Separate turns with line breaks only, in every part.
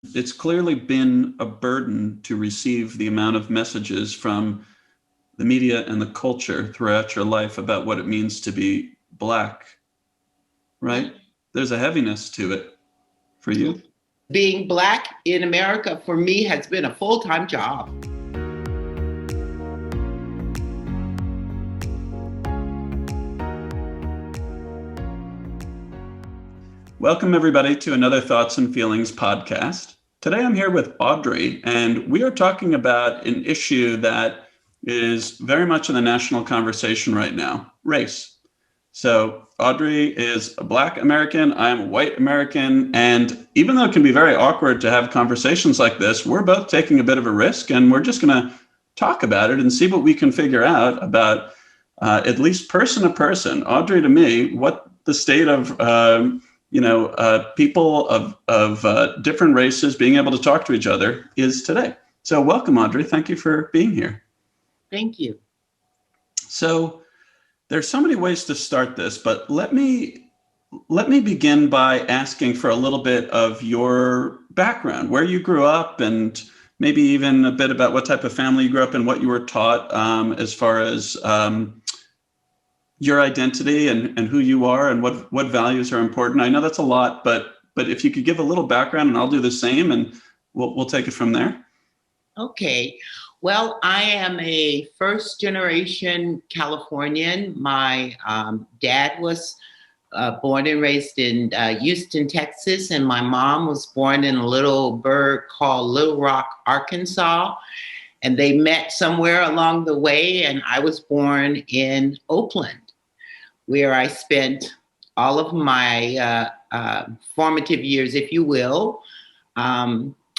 It's clearly been a burden to receive the amount of messages from the media and the culture throughout your life about what it means to be Black, right? There's a heaviness to it for you.
Being Black in America for me has been a full-time job.
Welcome, everybody, to another Thoughts and Feelings podcast. Today I'm here with Audrey, and we are talking about an issue that is very much in the national conversation right now, race. So Audrey is a Black American, I'm a white American, and even though it can be very awkward to have conversations like this, we're both taking a bit of a risk, and we're just going to talk about it and see what we can figure out about, at least person to person, Audrey to me, what the state of people of different races being able to talk to each other is today. So welcome, Audrey. Thank you for being here.
Thank you.
So there's so many ways to start this, but let me begin by asking for a little bit of your background, where you grew up, and maybe even a bit about what type of family you grew up in, what you were taught as far as your identity and who you are and what values are important. I know that's a lot, but if you could give a little background, and I'll do the same, and we'll take it from there.
Okay. Well, I am a first generation Californian. My dad was born and raised in Houston, Texas, and my mom was born in a little burg called Little Rock, Arkansas. And they met somewhere along the way, and I was born in Oakland, where I spent all of my formative years, if you will.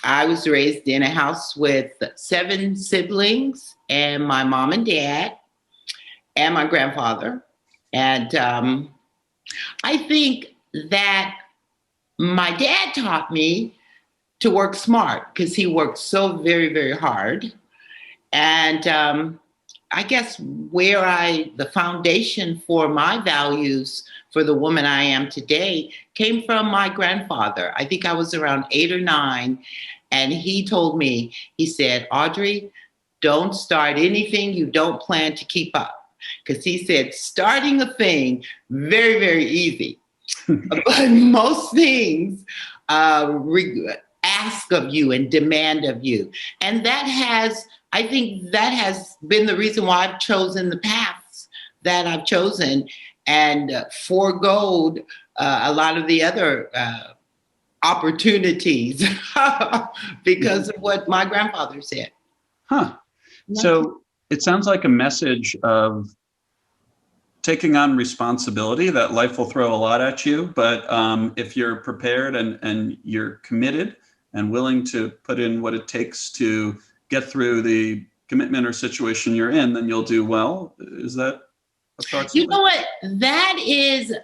I was raised in a house with 7 siblings and my mom and dad and my grandfather. And I think that my dad taught me to work smart because he worked so very, very hard. And I guess the foundation for my values for the woman I am today came from my grandfather. I think I was around 8 or 9. And he told me, he said, Audrey, don't start anything you don't plan to keep up. Because he said, starting a thing, very, very easy. But most things ask of you and demand of you. And I think that has been the reason why I've chosen the paths that I've chosen and foregoed a lot of the other opportunities because of what my grandfather said.
Huh. So it sounds like a message of taking on responsibility, that life will throw a lot at you, but if you're prepared and you're committed and willing to put in what it takes to get through the commitment or situation you're in, then you'll do well. Is that approximately?
You know what? That is,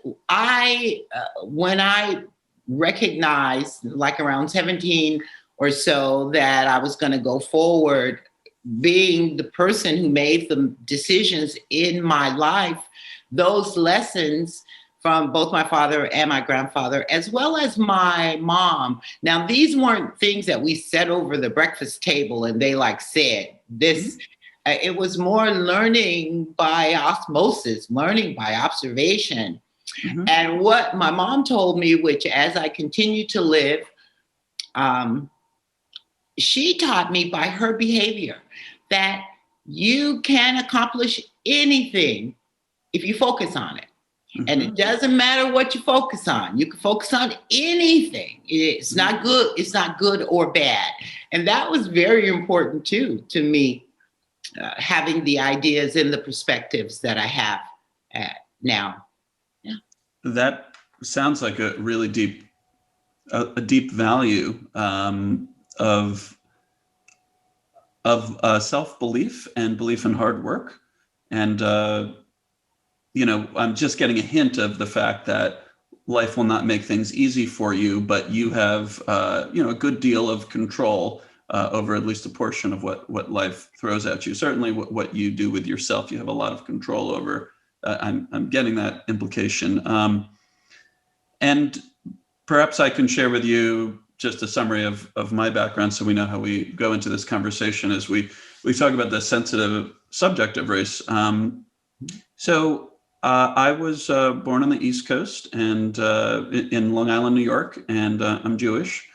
when I recognized, like around 17 or so, that I was going to go forward being the person who made the decisions in my life, those lessons from both my father and my grandfather, as well as my mom. Now, these weren't things that we said over the breakfast table and they said this. Mm-hmm. It was more learning by osmosis, learning by observation. Mm-hmm. And what my mom told me, which as I continue to live, she taught me by her behavior that you can accomplish anything if you focus on it. Mm-hmm. And it doesn't matter what you focus on. You can focus on anything. It's not good. It's not good or bad. And that was very important too, to me, having the ideas and the perspectives that I have now. Yeah.
That sounds like a really deep value of self-belief and belief in hard work. And, I'm just getting a hint of the fact that life will not make things easy for you, but you have, a good deal of control over at least a portion of what life throws at you. Certainly what you do with yourself, you have a lot of control over. I'm getting that implication. And perhaps I can share with you just a summary of my background so we know how we go into this conversation as we talk about the sensitive subject of race. So I was born on the East Coast and in Long Island, New York, and I'm Jewish.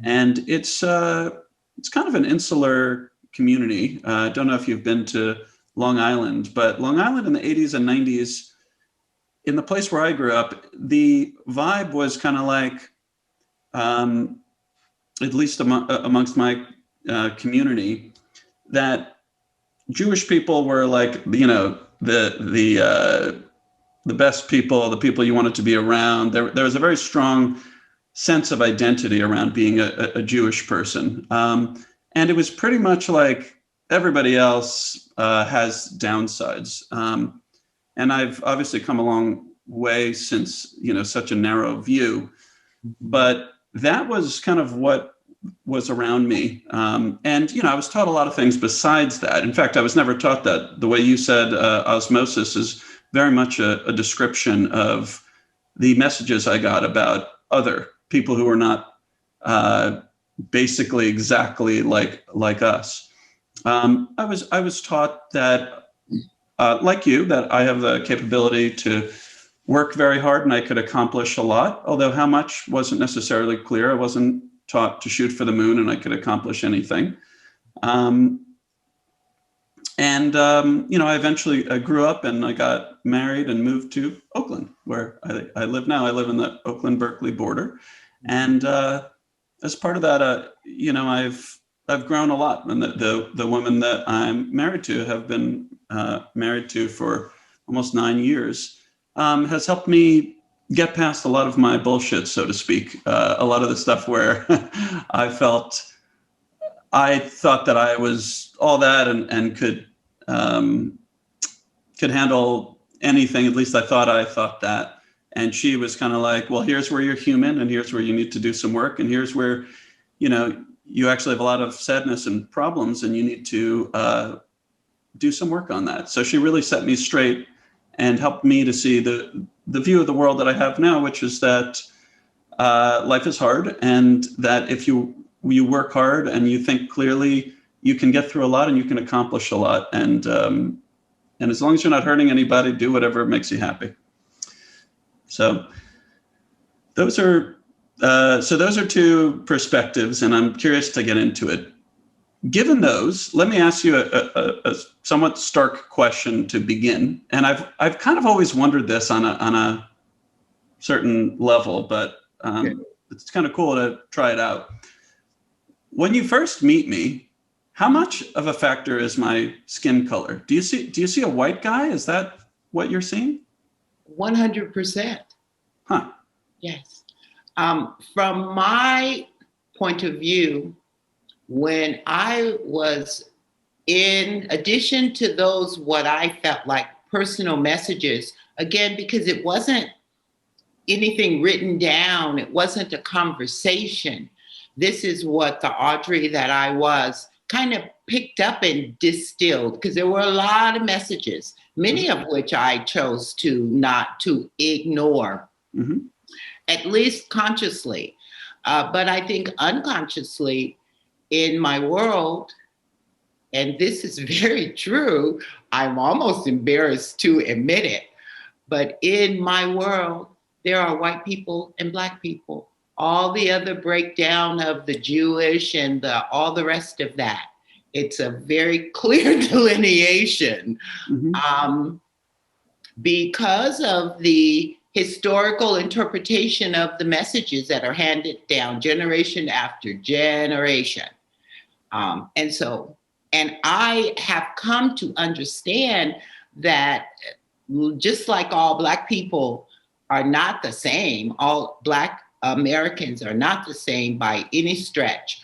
And it's kind of an insular community. I don't know if you've been to Long Island, but Long Island in the 80s and 90s, in the place where I grew up, the vibe was kind of like, at least amongst my community, that Jewish people were like, you know, the best people, the people you wanted to be around. There was a very strong sense of identity around being a Jewish person. And it was pretty much like everybody else has downsides. And I've obviously come a long way since, you know, such a narrow view, but that was kind of what was around me. And, you know, I was taught a lot of things besides that. In fact, I was never taught that. The way you said osmosis is very much a description of the messages I got about other people who are not basically exactly like us. I was taught that, like you, that I have the capability to work very hard and I could accomplish a lot, although how much wasn't necessarily clear. I wasn't taught to shoot for the moon and I could accomplish anything. You know, I eventually grew up and I got married and moved to Oakland, where I live now. I live in the Oakland-Berkeley border. And as part of that, you know, I've grown a lot. And the woman that I'm married to, have been married to for almost 9 years, has helped me get past a lot of my bullshit, so to speak. A lot of the stuff where I thought that I was all that and could handle anything. At least I thought that. And she was kind of like, well, here's where you're human and here's where you need to do some work. And here's where, you know, you actually have a lot of sadness and problems and you need to do some work on that. So she really set me straight and helped me to see the view of the world that I have now, which is that life is hard and that if you work hard and you think clearly, you can get through a lot and you can accomplish a lot. And as long as you're not hurting anybody, do whatever makes you happy. So those are two perspectives, and I'm curious to get into it. Given those, let me ask you a somewhat stark question to begin. And I've kind of always wondered this on a certain level, but it's kind of cool to try it out. When you first meet me, how much of a factor is my skin color? Do you see a white guy? Is that what you're seeing?
100%.
Huh.
Yes. From my point of view, when I was, in addition to those, what I felt like personal messages, again, because it wasn't anything written down, it wasn't a conversation. This is what the Audrey that I was kind of picked up and distilled, because there were a lot of messages, many of which I chose not to ignore, at least consciously. But I think unconsciously in my world, and this is very true, I'm almost embarrassed to admit it, but in my world, there are white people and Black people. All the other breakdown of the Jewish and all the rest of that, it's a very clear delineation because of the historical interpretation of the messages that are handed down generation after generation. And I have come to understand that just like all Black people are not the same, all Black Americans are not the same by any stretch.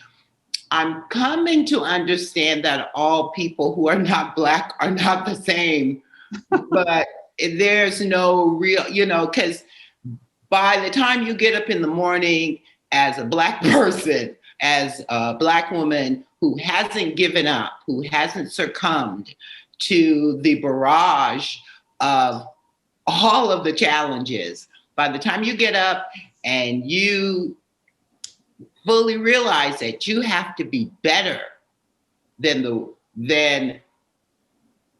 I'm coming to understand that all people who are not Black are not the same, but there's no real, because by the time you get up in the morning as a Black person, as a Black woman who hasn't given up, who hasn't succumbed to the barrage of all of the challenges, by the time you get up and you fully realize that you have to be better than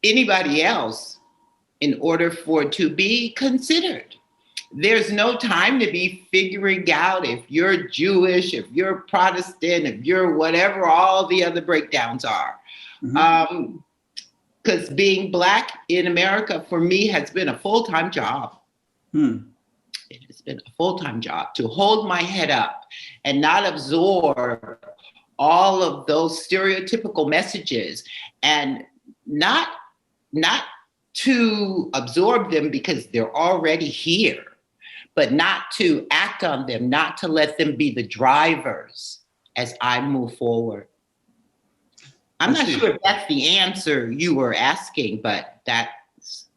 anybody else in order for it to be considered. There's no time to be figuring out if you're Jewish, if you're Protestant, if you're whatever all the other breakdowns are. Because being Black in America for me has been a full-time job. It has been a full-time job to hold my head up and not absorb all of those stereotypical messages, and not to absorb them because they're already here, but not to act on them, not to let them be the drivers as I move forward. I'm not sure if that's the answer you were asking, but that's.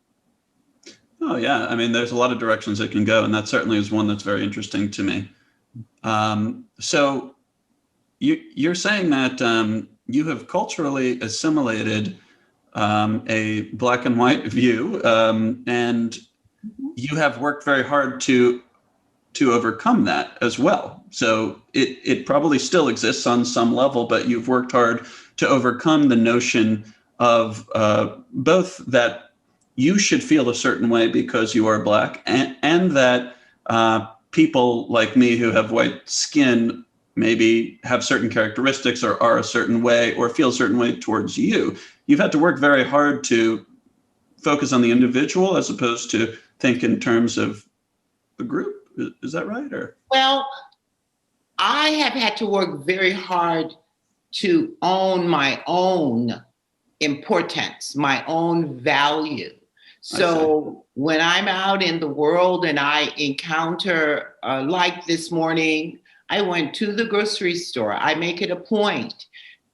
Oh, yeah. I mean, there's a lot of directions it can go, and that certainly is one that's very interesting to me. So you're saying that you have culturally assimilated a Black and white view, and you have worked very hard to overcome that as well. So it probably still exists on some level, but you've worked hard to overcome the notion of both that you should feel a certain way because you are Black, and that people like me who have white skin maybe have certain characteristics or are a certain way or feel a certain way towards you. You've had to work very hard to focus on the individual as opposed to think in terms of the group. Is that right? Or?
Well, I have had to work very hard to own my own importance, my own value. So when I'm out in the world and I encounter, like this morning, I went to the grocery store. I make it a point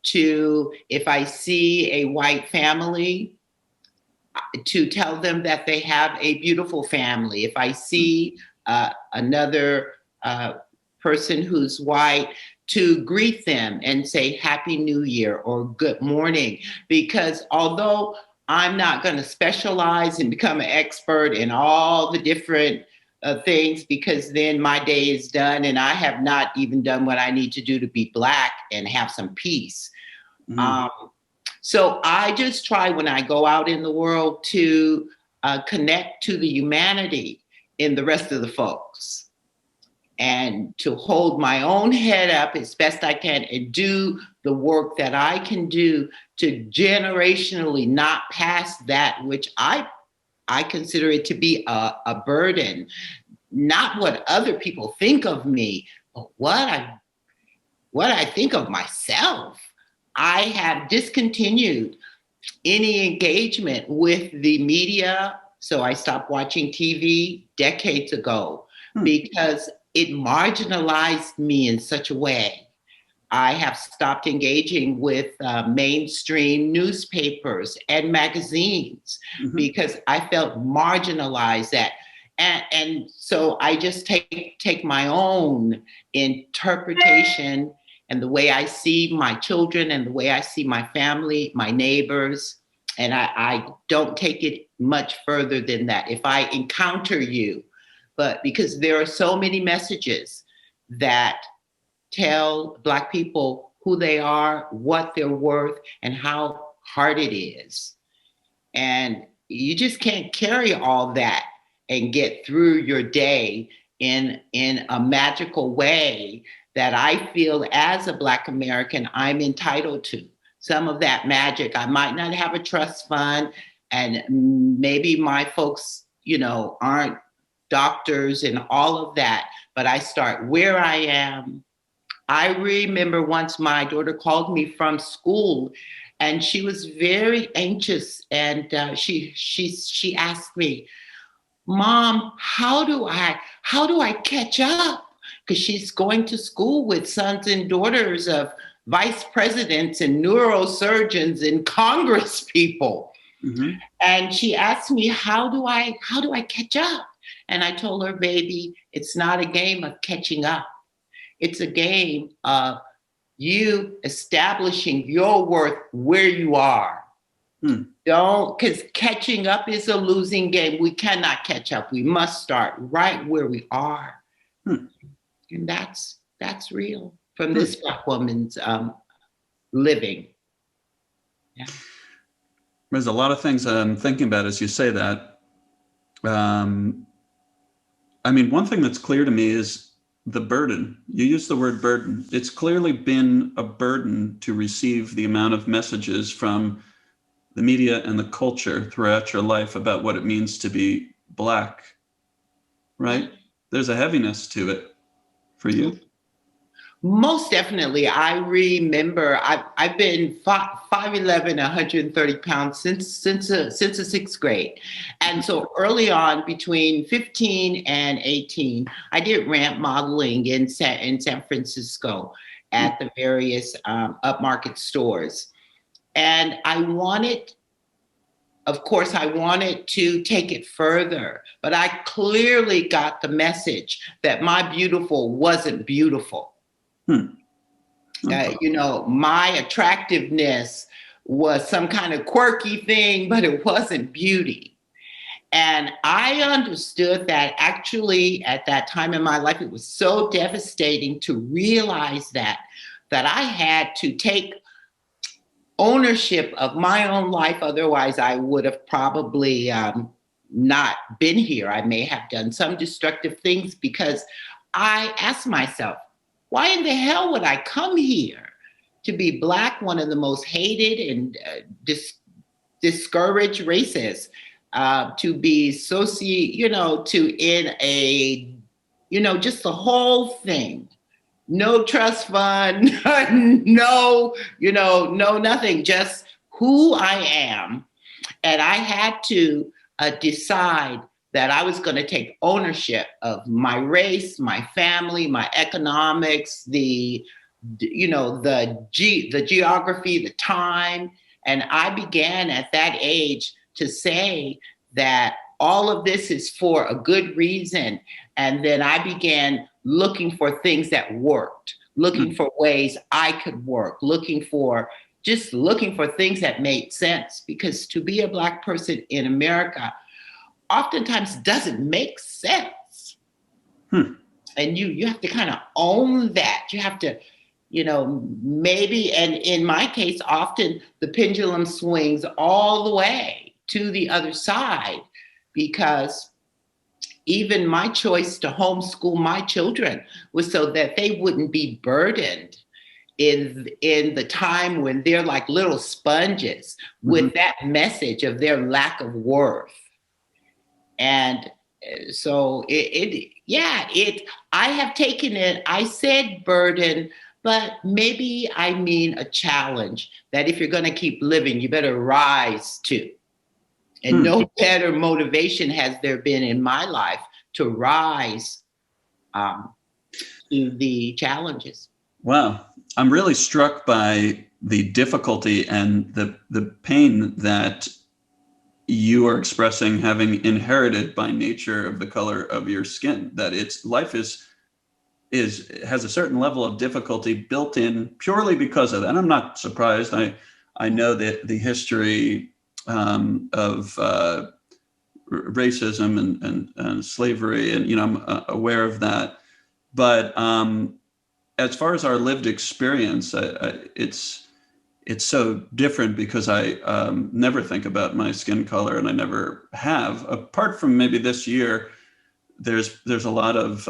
to, if I see a white family, to tell them that they have a beautiful family. If I see another person who's white, to greet them and say Happy New Year or good morning. Because although I'm not going to specialize and become an expert in all the different things, because then my day is done and I have not even done what I need to do to be Black and have some peace. So I just try when I go out in the world to connect to the humanity in the rest of the folks, and to hold my own head up as best I can and do the work that I can do to generationally not pass that which I consider it to be a burden, not what other people think of me, but what I think of myself. I have discontinued any engagement with the media. So I stopped watching TV decades ago because it marginalized me in such a way. I have stopped engaging with mainstream newspapers and magazines because I felt marginalized. And so I just take my own interpretation and the way I see my children and the way I see my family, my neighbors, and I don't take it much further than that. If I encounter you, but because there are so many messages that tell Black people who they are, what they're worth, and how hard it is. And you just can't carry all that and get through your day in a magical way that I feel as a Black American I'm entitled to. Some of that magic, I might not have a trust fund, and maybe my folks, aren't doctors and all of that, but I start where I am. I remember once my daughter called me from school and she was very anxious, and she asked me, Mom, how do I catch up? Because she's going to school with sons and daughters of vice presidents and neurosurgeons and Congress people. And she asked me, how do I catch up? And I told her, baby, it's not a game of catching up. It's a game of you establishing your worth where you are. Because catching up is a losing game. We cannot catch up. We must start right where we are. And that's real. from this Black woman's living. Yeah.
There's a lot of things I'm thinking about as you say that. I mean, one thing that's clear to me is the burden. You use the word burden. It's clearly been a burden to receive the amount of messages from the media and the culture throughout your life about what it means to be Black, right? There's a heaviness to it for you.
Most definitely. I remember I've been 5'11", 130 pounds since the sixth grade. And so early on, between 15 and 18, I did ramp modeling in San Francisco at the various upmarket stores. And of course, I wanted to take it further, but I clearly got the message that my beautiful wasn't beautiful.
Okay.
My attractiveness was some kind of quirky thing, but it wasn't beauty. And I understood that actually at that time in my life, it was so devastating to realize that I had to take ownership of my own life. Otherwise, I would have probably not been here. I may have done some destructive things because I asked myself, why in the hell would I come here to be Black, one of the most hated and discouraged races, to be just the whole thing. No trust fund, no nothing, just who I am. And I had to decide that I was going to take ownership of my race, my family, my economics, the geography, the time. And I began at that age to say that all of this is for a good reason. And then I began looking for things that worked, looking for ways I could work, looking for things that made sense. Because to be a Black person in America oftentimes doesn't make sense. And you have to kind of own that. You have to, maybe, and in my case, often the pendulum swings all the way to the other side, because even my choice to homeschool my children was so that they wouldn't be burdened in the time when they're like little sponges with that message of their lack of worth. And so I have taken it, I said burden, but maybe I mean a challenge that if you're going to keep living, you better rise to. And no better motivation has there been in my life to rise to the challenges.
Wow. I'm really struck by the difficulty and the pain that you are expressing, having inherited by nature of the color of your skin, that life has a certain level of difficulty built in purely because of that. And I'm not surprised. I know that the history of racism and slavery, and I'm aware of that. But as far as our lived experience, it's so different because I never think about my skin color, and I never have. Apart from maybe this year, there's a lot of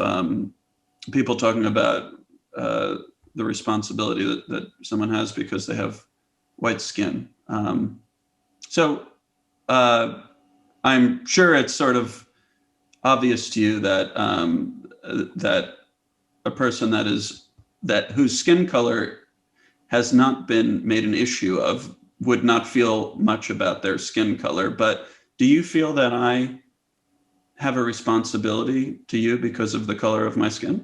people talking about the responsibility that someone has because they have white skin. So I'm sure it's sort of obvious to you that that a person whose skin color has not been made an issue of would not feel much about their skin color. But do you feel that I have a responsibility to you because of the color of my skin?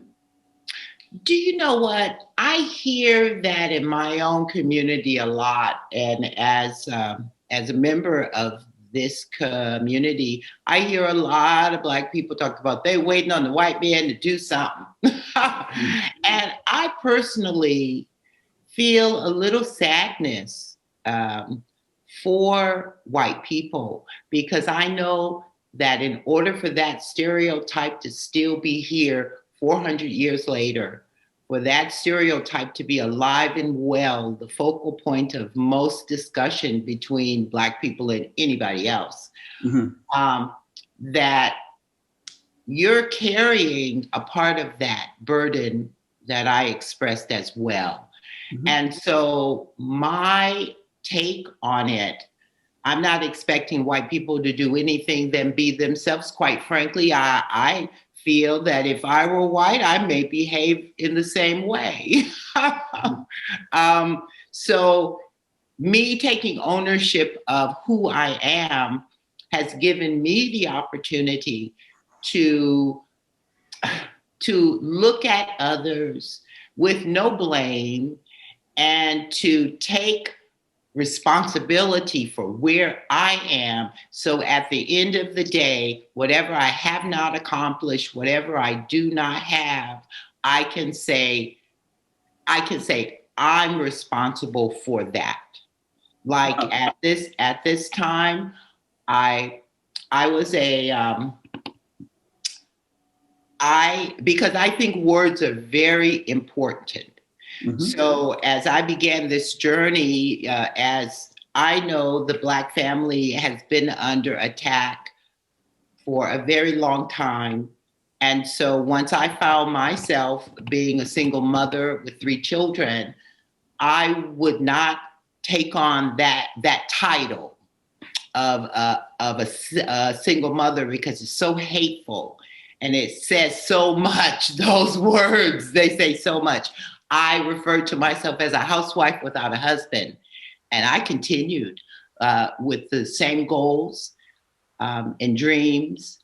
Do you know what? I hear that in my own community a lot. And as a member of this community, I hear a lot of Black people talk about they waiting on the white man to do something. And I personally feel a little sadness for white people, because I know that in order for that stereotype to still be here 400 years later, for that stereotype to be alive and well, the focal point of most discussion between Black people and anybody else, that you're carrying a part of that burden that I expressed as well. And so my take on it, I'm not expecting white people to do anything than be themselves. Quite frankly, I feel that if I were white, I may behave in the same way. So me taking ownership of who I am has given me the opportunity to look at others with no blame and to take responsibility for where I am. So at the end of the day, whatever I have not accomplished, whatever I do not have, I can say I'm responsible for that. Like at this time, I was because I think words are very important. So as I began this journey, as I know the Black family has been under attack for a very long time. And so once I found myself being a single mother with 3 children, I would not take on that title of a single mother because it's so hateful and it says so much. Those words, they say so much. I referred to myself as a housewife without a husband, and I continued with the same goals and dreams,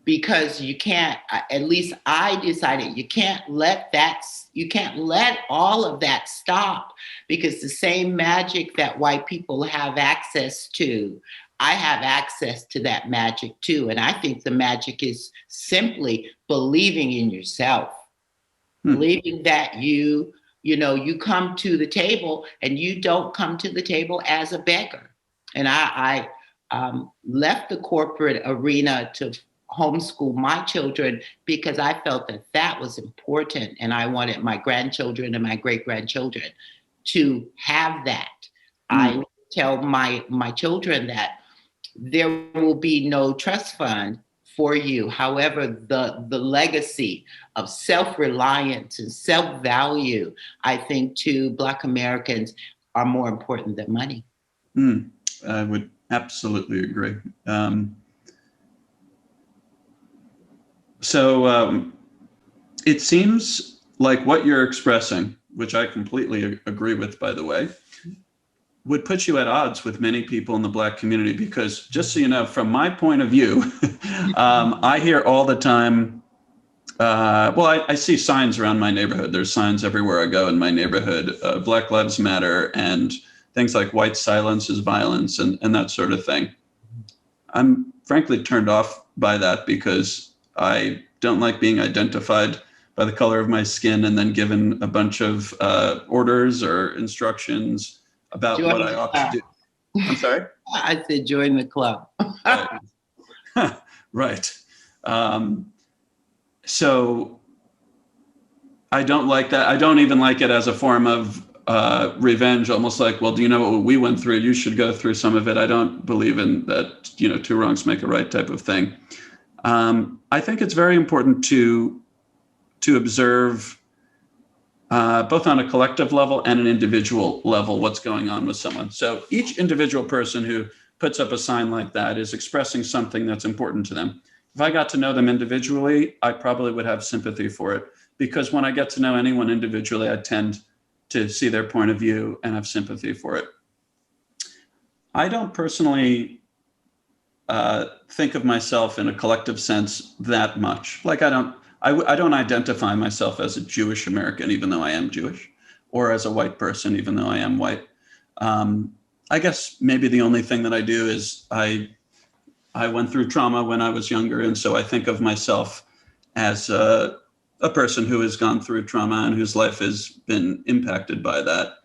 because you can't, at least I decided, you can't let all of that stop, because the same magic that white people have access to, I have access to that magic too. And I think the magic is simply believing in yourself, believing that you come to the table and you don't come to the table as a beggar. And I left the corporate arena to homeschool my children because I felt that was important, and I wanted my grandchildren and my great-grandchildren to have that. I tell my children that there will be no trust fund for you. However, the legacy of self-reliance and self-value, I think, to Black Americans are more important than money.
I would absolutely agree. So it seems like what you're expressing, which I completely agree with, by the way, would put you at odds with many people in the Black community, because just so you know, from my point of view, I hear all the time, I see signs around my neighborhood. There's signs everywhere I go in my neighborhood, Black Lives Matter and things like white silence is violence and that sort of thing. I'm frankly turned off by that because I don't like being identified by the color of my skin and then given a bunch of orders or instructions about what I ought to do. I'm sorry?
I said join the club.
Right. So I don't like that. I don't even like it as a form of revenge, almost like, well, do you know what we went through? You should go through some of it. I don't believe in that, 2 wrongs make a right type of thing. I think it's very important to observe both on a collective level and an individual level what's going on with someone. So each individual person who puts up a sign like that is expressing something that's important to them. If I got to know them individually, I probably would have sympathy for it, because when I get to know anyone individually, I tend to see their point of view and have sympathy for it. I don't personally think of myself in a collective sense that much. Like I don't identify myself as a Jewish American, even though I am Jewish, or as a white person, even though I am white. I guess maybe the only thing that I do is I went through trauma when I was younger, and so I think of myself as a person who has gone through trauma and whose life has been impacted by that.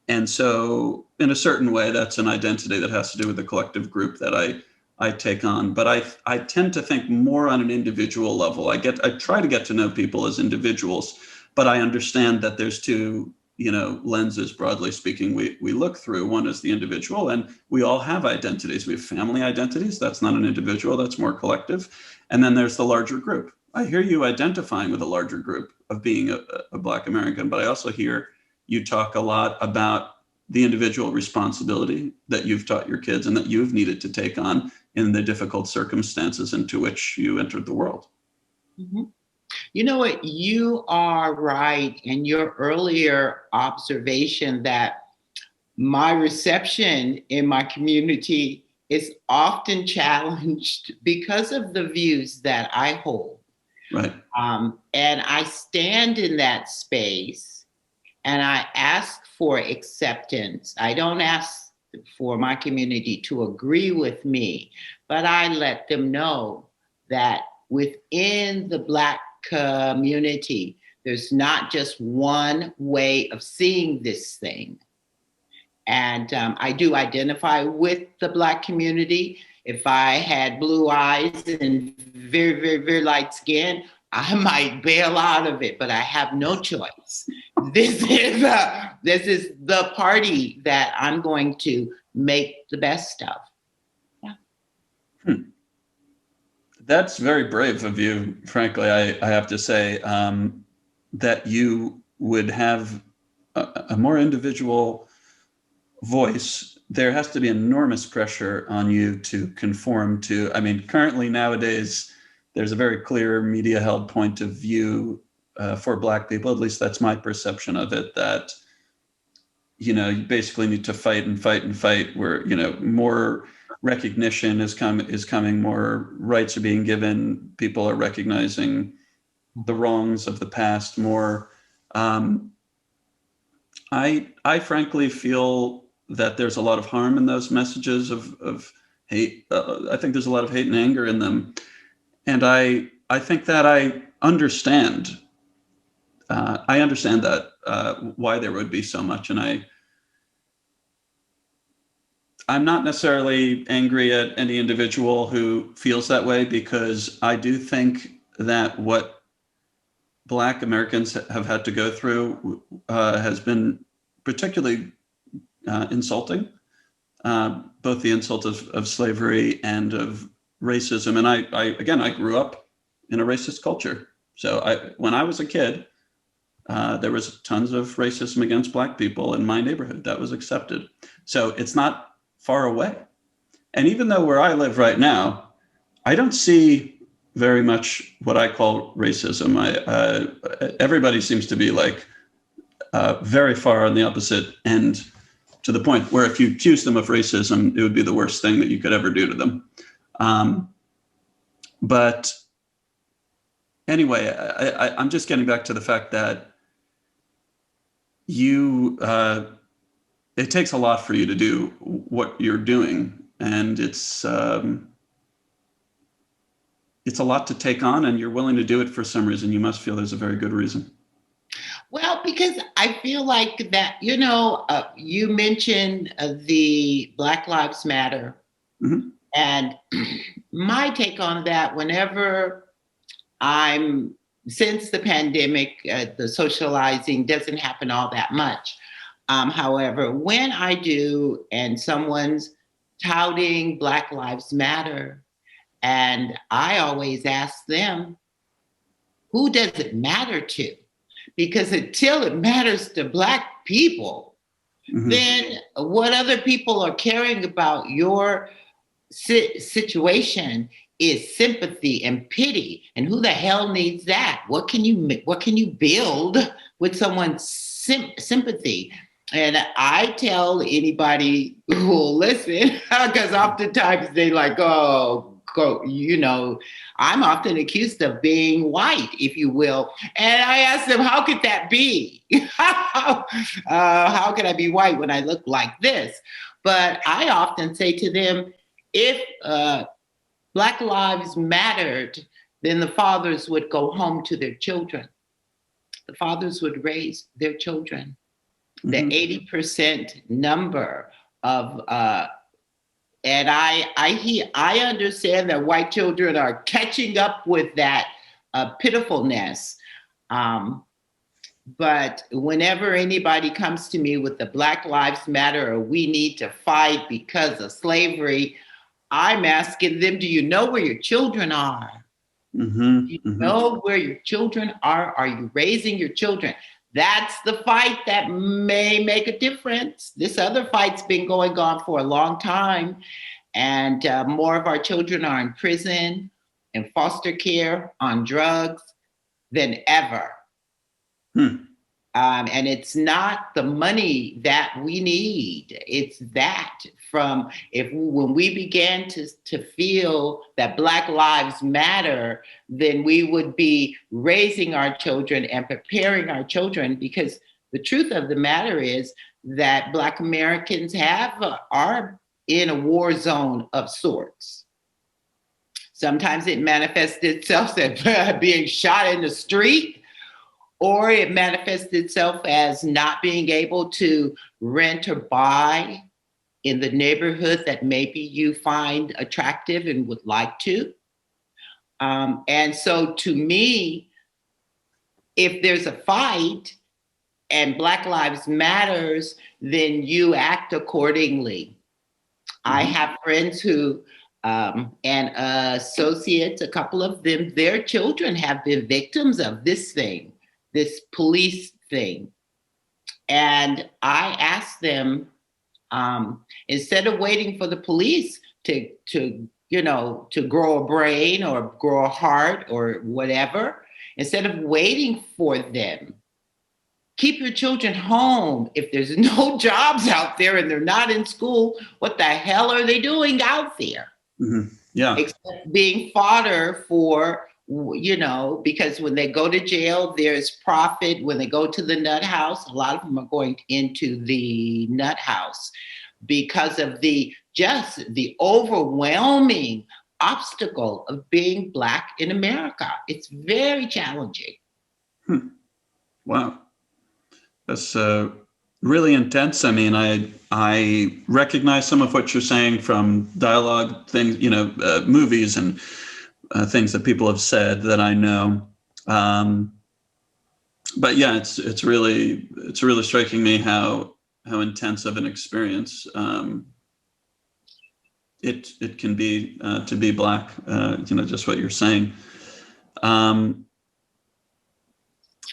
And so in a certain way, that's an identity that has to do with the collective group that I take on, but I tend to think more on an individual level. I try to get to know people as individuals, but I understand that there's two, lenses, broadly speaking, we look through. One is the individual, and we all have identities. We have family identities. That's not an individual, that's more collective. And then there's the larger group. I hear you identifying with a larger group of being a Black American, but I also hear you talk a lot about the individual responsibility that you've taught your kids and that you've needed to take on in the difficult circumstances into which you entered the world.
Mm-hmm. You know what? You are right in your earlier observation that my reception in my community is often challenged because of the views that I hold.
Right.
And I stand in that space and I ask for acceptance. I don't ask for my community to agree with me, but I let them know that within the Black community, there's not just one way of seeing this thing. And I do identify with the Black community. If I had blue eyes and very, very, very light skin, I might bail out of it, but I have no choice. This is the party that I'm going to make the best of. Yeah.
That's very brave of you, frankly. I have to say that you would have a more individual voice. There has to be enormous pressure on you to conform to. I mean, currently nowadays, there's a very clear media-held point of view for Black people. At least that's my perception of it. That you basically need to fight and fight and fight. Where more recognition is coming, more rights are being given. People are recognizing the wrongs of the past more. I frankly feel that there's a lot of harm in those messages of hate. I think there's a lot of hate and anger in them. And I think that I understand. I understand that why there would be so much. And I'm not necessarily angry at any individual who feels that way, because I do think that what Black Americans have had to go through has been particularly insulting, both the insult of slavery and of racism. And I grew up in a racist culture. So when I was a kid, there was tons of racism against Black people in my neighborhood. That was accepted. So it's not far away. And even though where I live right now, I don't see very much what I call racism. Everybody seems to be like very far on the opposite end, to the point where if you accuse them of racism, it would be the worst thing that you could ever do to them. But anyway, I'm just getting back to the fact that it takes a lot for you to do what you're doing, and it's a lot to take on, and you're willing to do it for some reason. You must feel there's a very good reason.
Well, because I feel like that, you mentioned the Black Lives Matter. Mm-hmm. And my take on that, since the pandemic, the socializing doesn't happen all that much. However, when I do, and someone's touting Black Lives Matter, and I always ask them, who does it matter to? Because until it matters to Black people, mm-hmm. then what other people are caring about your situation is sympathy and pity. And who the hell needs that? What can you build with someone's sympathy? And I tell anybody who will listen, because oftentimes they like, I'm often accused of being white, if you will. And I ask them, how could that be? How could I be white when I look like this? But I often say to them, if Black lives mattered, then the fathers would go home to their children. The fathers would raise their children. Mm-hmm. The 80% number of And I understand that white children are catching up with that pitifulness. But whenever anybody comes to me with the Black Lives Matter or we need to fight because of slavery, I'm asking them, do you know where your children are?
Mm-hmm,
Do you
mm-hmm.
know where your children are? Are you raising your children? That's the fight that may make a difference. This other fight's been going on for a long time. And more of our children are in prison, in foster care, on drugs than ever. And it's not the money that we need. It's that when we began to feel that Black Lives Matter, then we would be raising our children and preparing our children, because the truth of the matter is that Black Americans are in a war zone of sorts. Sometimes it manifests itself as being shot in the street, or it manifests itself as not being able to rent or buy in the neighborhood that maybe you find attractive and would like to. And so to me, if there's a fight and Black Lives Matters, then you act accordingly. Mm-hmm. I have friends who, and associates, a couple of them, their children have been victims of this thing, this police thing. And I asked them, instead of waiting for the police to grow a brain or grow a heart or whatever, instead of waiting for them, keep your children home. If there's no jobs out there and they're not in school, what the hell are they doing out there?
Mm-hmm. Yeah.
Except being fodder for, because when they go to jail, there's profit. When they go to the nut house, a lot of them are going into the nut house because of the overwhelming obstacle of being Black in America. It's very challenging.
Wow. That's really intense. I mean, I recognize some of what you're saying from dialogue things, movies and things that people have said that I know. But yeah, it's really striking me how intense of an experience it can be to be Black. Just what you're saying.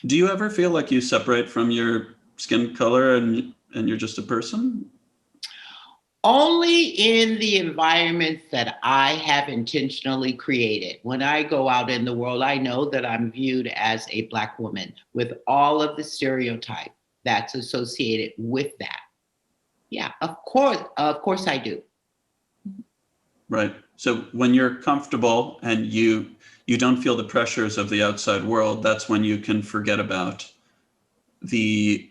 Do you ever feel like you separate from your skin color and you're just a person?
Only in the environments that I have intentionally created. When I go out in the world, I know that I'm viewed as a Black woman with all of the stereotype that's associated with that. Yeah, of course I do.
Right. So when you're comfortable and you don't feel the pressures of the outside world, that's when you can forget about the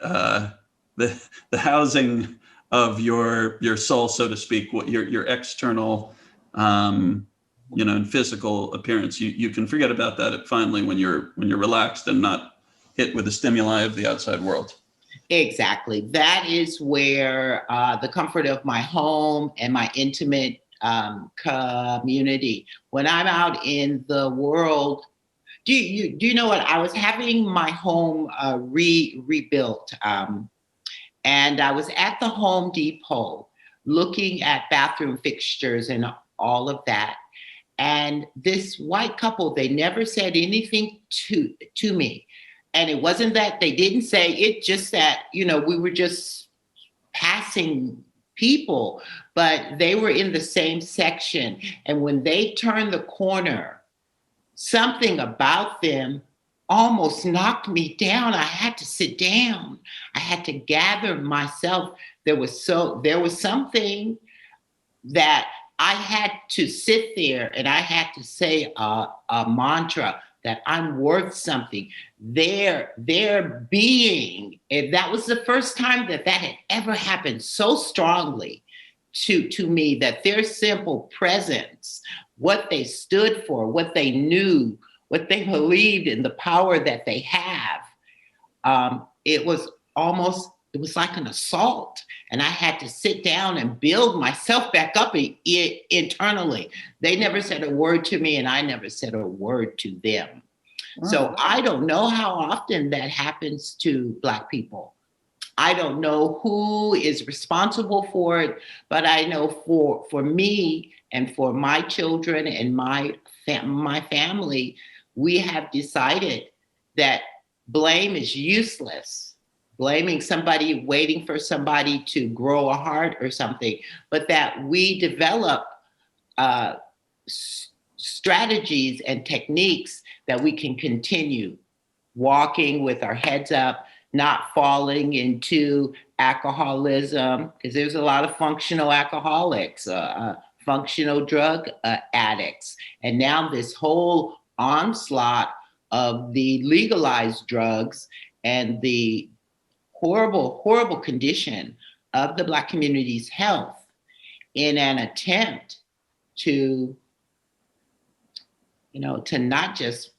housing of your soul, so to speak, what your external, and physical appearance. You can forget about that finally when you're relaxed and not hit with the stimuli of the outside world.
Exactly. That is where the comfort of my home and my intimate community. When I'm out in the world, do you know what? I was having my home rebuilt, and I was at the Home Depot looking at bathroom fixtures and all of that. And this white couple, they never said anything to me. And it wasn't that they didn't say it, just that, we were just passing people, but they were in the same section. And when they turned the corner, something about them almost knocked me down. I had to sit down. I had to gather myself. There was something that I had to sit there and I had to say a mantra that I'm worth something. Their being, and that was the first time that had ever happened so strongly to me, that their simple presence, what they stood for, what they knew, what they believed in, the power that they have, it was almost it was like an assault. And I had to sit down and build myself back up internally. They never said a word to me, and I never said a word to them. Wow. So I don't know how often that happens to Black people. I don't know who is responsible for it, but I know for me and for my children and my family, we have decided that blame is useless. Blaming somebody, waiting for somebody to grow a heart or something, but that we develop strategies and techniques that we can continue walking with our heads up, not falling into alcoholism, because there's a lot of functional alcoholics, functional drug addicts. And now this whole onslaught of the legalized drugs and the horrible, horrible condition of the Black community's health in an attempt to, to not just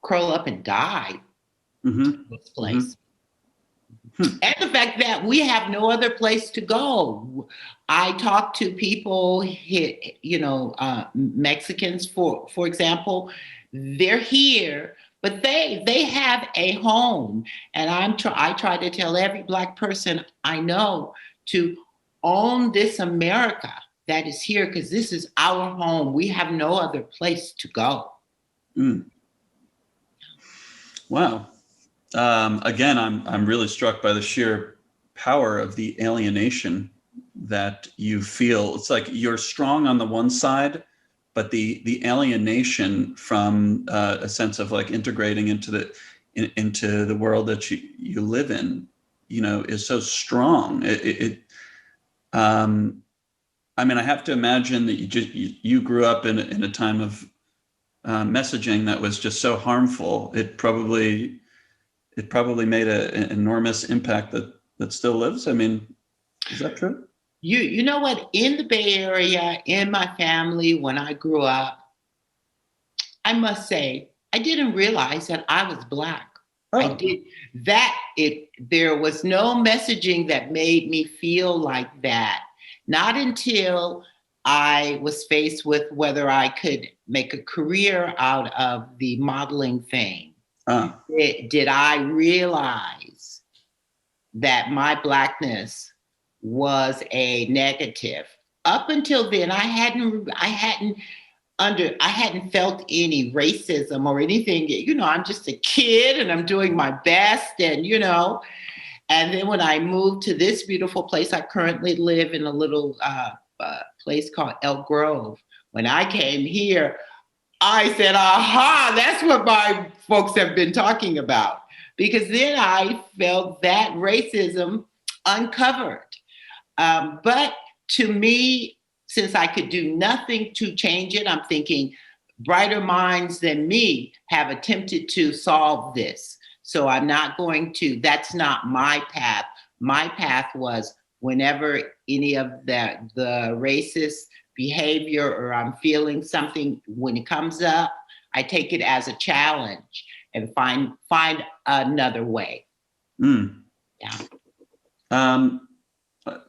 curl up and die in this place. And the fact that we have no other place to go. I talk to people, Mexicans, for example, they're here, but they have a home. And I try to tell every Black person I know to own this America that is here, because this is our home. We have no other place to go.
Mm. Wow. Again, I'm really struck by the sheer power of the alienation that you feel. It's like you're strong on the one side, but the alienation from a sense of like integrating into the world that you live in, is so strong. I mean, I have to imagine that you grew up in a time of messaging that was just so harmful. It probably made an enormous impact that still lives. I mean, is that true?
You know what? In the Bay Area, in my family, when I grew up, I must say, I didn't realize that I was Black. Oh. I did that. There was no messaging that made me feel like that. Not until I was faced with whether I could make a career out of the modeling thing. Did I realize that my Blackness was a negative? Up until then, I hadn't felt any racism or anything. I'm just a kid and I'm doing my best, and and then when I moved to this beautiful place, I currently live in a little place called Elk Grove. When I came here, I said, aha, that's what my folks have been talking about. Because then I felt that racism uncovered. But to me, since I could do nothing to change it, I'm thinking brighter minds than me have attempted to solve this. So I'm not going to, that's not my path. My path was whenever any of the racist behavior or I'm feeling something, when it comes up, I take it as a challenge and find another way.
Mm.
Yeah.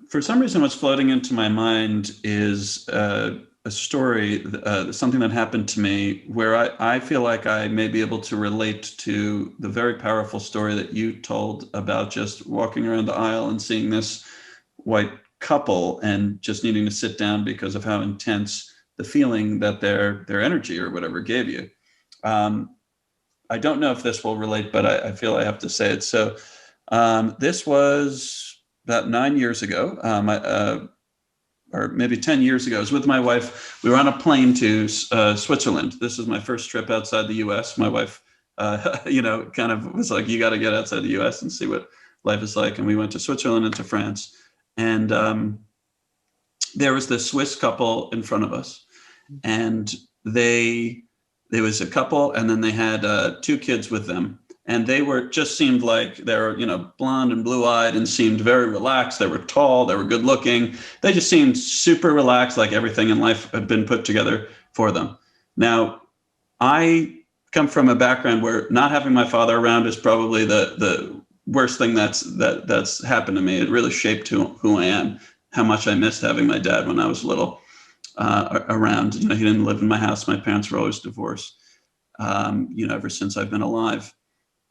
For some reason, what's floating into my mind is a story, something that happened to me where I feel like I may be able to relate to the very powerful story that you told about just walking around the aisle and seeing this white couple and just needing to sit down because of how intense the feeling that their energy or whatever gave you. I don't know if this will relate, but I feel I have to say it. So this was about 9 years ago, or maybe 10 years ago. I was with my wife. We were on a plane to Switzerland. This is my first trip outside the U.S. My wife, kind of was like, you got to get outside the U.S. and see what life is like. And we went to Switzerland and to France. And there was this Swiss couple in front of us. And there was a couple, and then they had 2 kids with them. And they seemed like they were, blonde and blue-eyed and seemed very relaxed. They were tall, they were good looking. They just seemed super relaxed, like everything in life had been put together for them. Now, I come from a background where not having my father around is probably the worst thing that's happened to me. It really shaped who I am, how much I missed having my dad when I was little around. You know, he didn't live in my house. My parents were always divorced, you know, ever since I've been alive.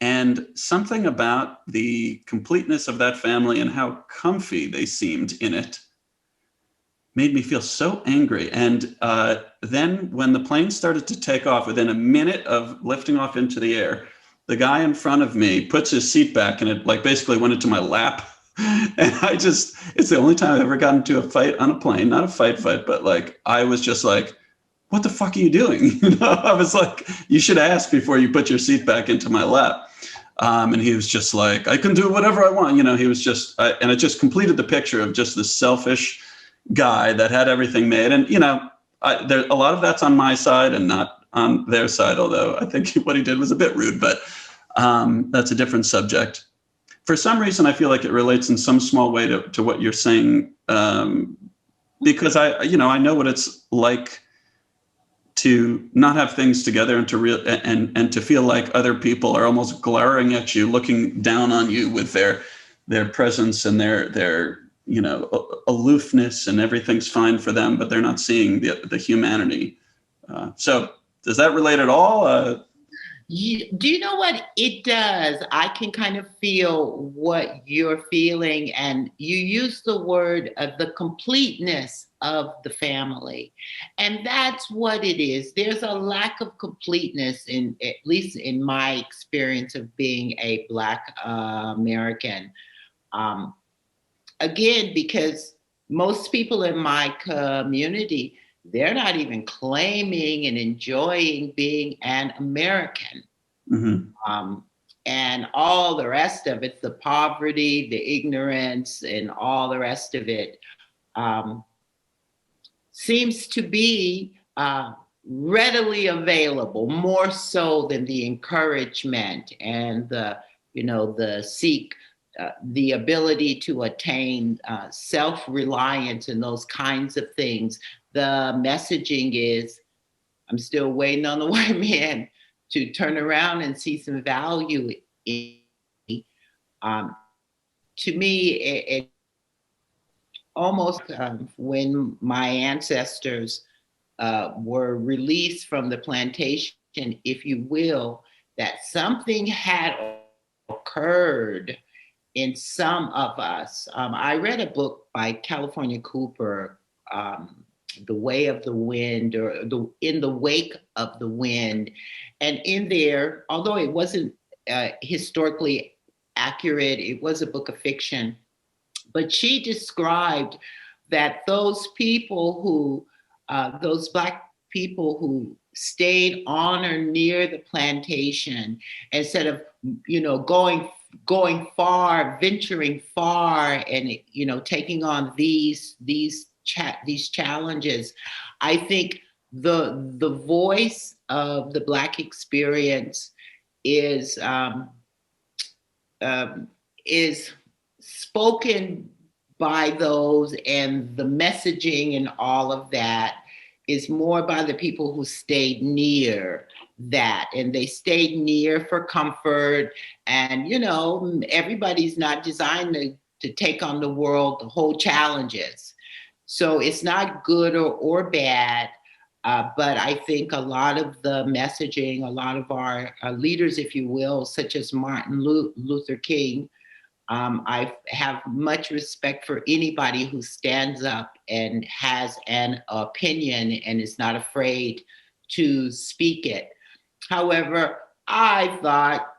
And something about the completeness of that family and how comfy they seemed in it made me feel so angry. And then when the plane started to take off, within a minute of lifting off into the air, the guy in front of me puts his seat back and it like basically went into my lap. And it's the only time I've ever gotten into a fight on a plane, not a fight, but like, I was just like, what the fuck are you doing? You know, I was like, you should ask before you put your seat back into my lap. And he was just like, I can do whatever I want. You know, he was just, and it just completed the picture of just this selfish guy that had everything made. And, you know, there, a lot of that's on my side and not on their side, although I think what he did was a bit rude, but that's a different subject. For some reason, I feel like it relates in some small way to what you're saying, because I know what it's like to not have things together and and to feel like other people are almost glaring at you, looking down on you with their presence and their you know, aloofness, and everything's fine for them, but they're not seeing the humanity. So does that relate at all?
Do you know what it does? I can kind of feel what you're feeling, and you use the word of the completeness of the family. And that's what it is. There's a lack of completeness, at least in my experience of being a Black American. Again, because most people in my community, they're not even claiming and enjoying being an American.
Mm-hmm.
And all the rest of it, the poverty, the ignorance, and all the rest of it seems to be readily available, more so than the encouragement and the the ability to attain self-reliance and those kinds of things. The messaging is, I'm still waiting on the white man to turn around and see some value in me. To me, it almost when my ancestors were released from the plantation, if you will, that something had occurred in some of us. I read a book by California Cooper, The Way of the Wind, or In the Wake of the Wind. And in there, although it wasn't historically accurate, it was a book of fiction, but she described that those people who, those Black people who stayed on or near the plantation, instead of, going far, venturing far, and taking on these challenges. I think the voice of the Black experience is spoken by those, and the messaging and all of that is more by the people who stayed near that, and they stayed near for comfort. And everybody's not designed to take on the world, the whole challenges. So it's not good or bad, but I think a lot of the messaging, a lot of our leaders, if you will, such as Martin Luther King, I have much respect for anybody who stands up and has an opinion and is not afraid to speak it. However, I thought,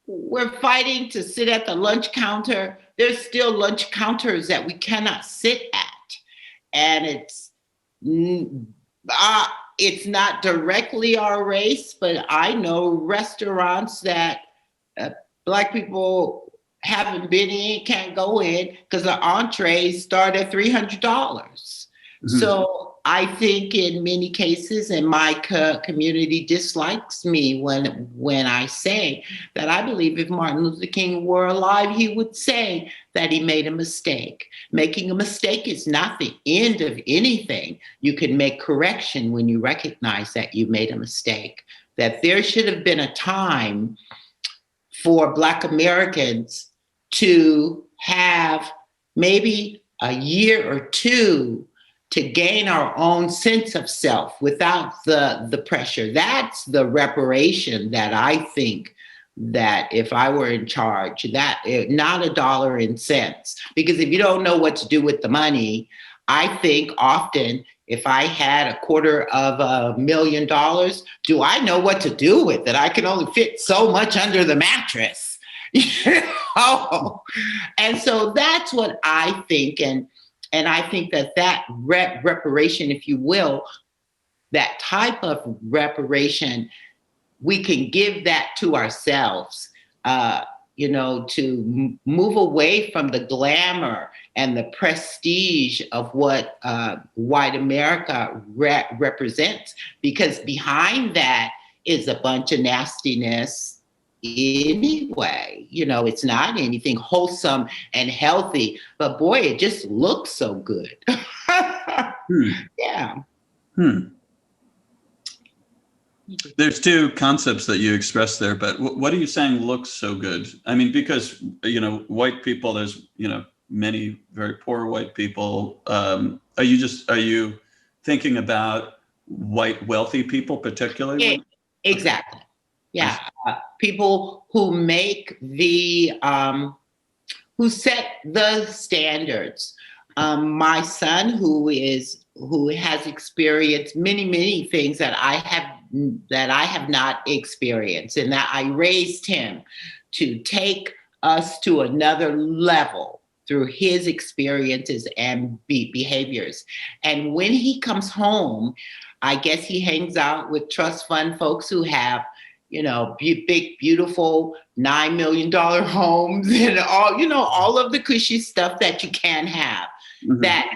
we're fighting to sit at the lunch counter. There's still lunch counters that we cannot sit at. And it's not directly our race, but I know restaurants that Black people haven't been in, can't go in, because the entrees start at $300. Mm-hmm. So I think in many cases, and my community dislikes me when I say that I believe if Martin Luther King were alive, he would say that he made a mistake. Making a mistake is not the end of anything. You can make correction when you recognize that you made a mistake, that there should have been a time for Black Americans to have maybe a year or two to gain our own sense of self without the pressure. That's the reparation that I think that if I were in charge, that not a dollar in cents, because if you don't know what to do with the money, I think often if I had $250,000, do I know what to do with it? I can only fit so much under the mattress, you know? And so that's what I think. And I think that reparation, if you will, that type of reparation, we can give that to ourselves, to move away from the glamour and the prestige of what white America represents, because behind that is a bunch of nastiness anyway. It's not anything wholesome and healthy, but boy, it just looks so good. Yeah.
There's two concepts that you expressed there, but what are you saying looks so good? I mean, because, white people, there's, many very poor white people. Are you thinking about white wealthy people particularly?
Exactly. Yeah. People who make who set the standards. My son, who has experienced many things that I have not experienced, and that I raised him to take us to another level through his experiences and behaviors. And when he comes home, I guess he hangs out with trust fund folks who have, big, beautiful $9 million homes and all of the cushy stuff that you can have. Mm-hmm. That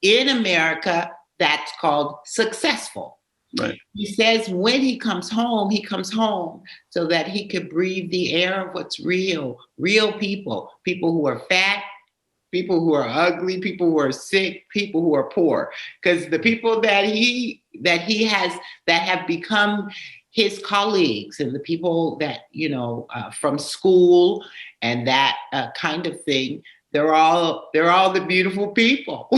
in America, that's called successful.
Right.
He says when he comes home so that he could breathe the air of what's real people who are fat, people who are ugly, people who are sick, people who are poor. Because the people that he has that have become his colleagues and the people that, from school and that kind of thing, they're all the beautiful people,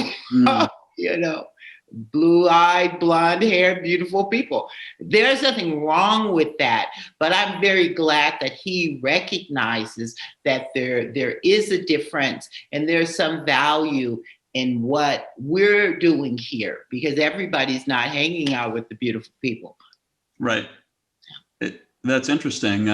blue-eyed, blonde-haired, beautiful people. There's nothing wrong with that, but I'm very glad that he recognizes that there is a difference and there's some value in what we're doing here, because everybody's not hanging out with the beautiful people.
Right. That's interesting.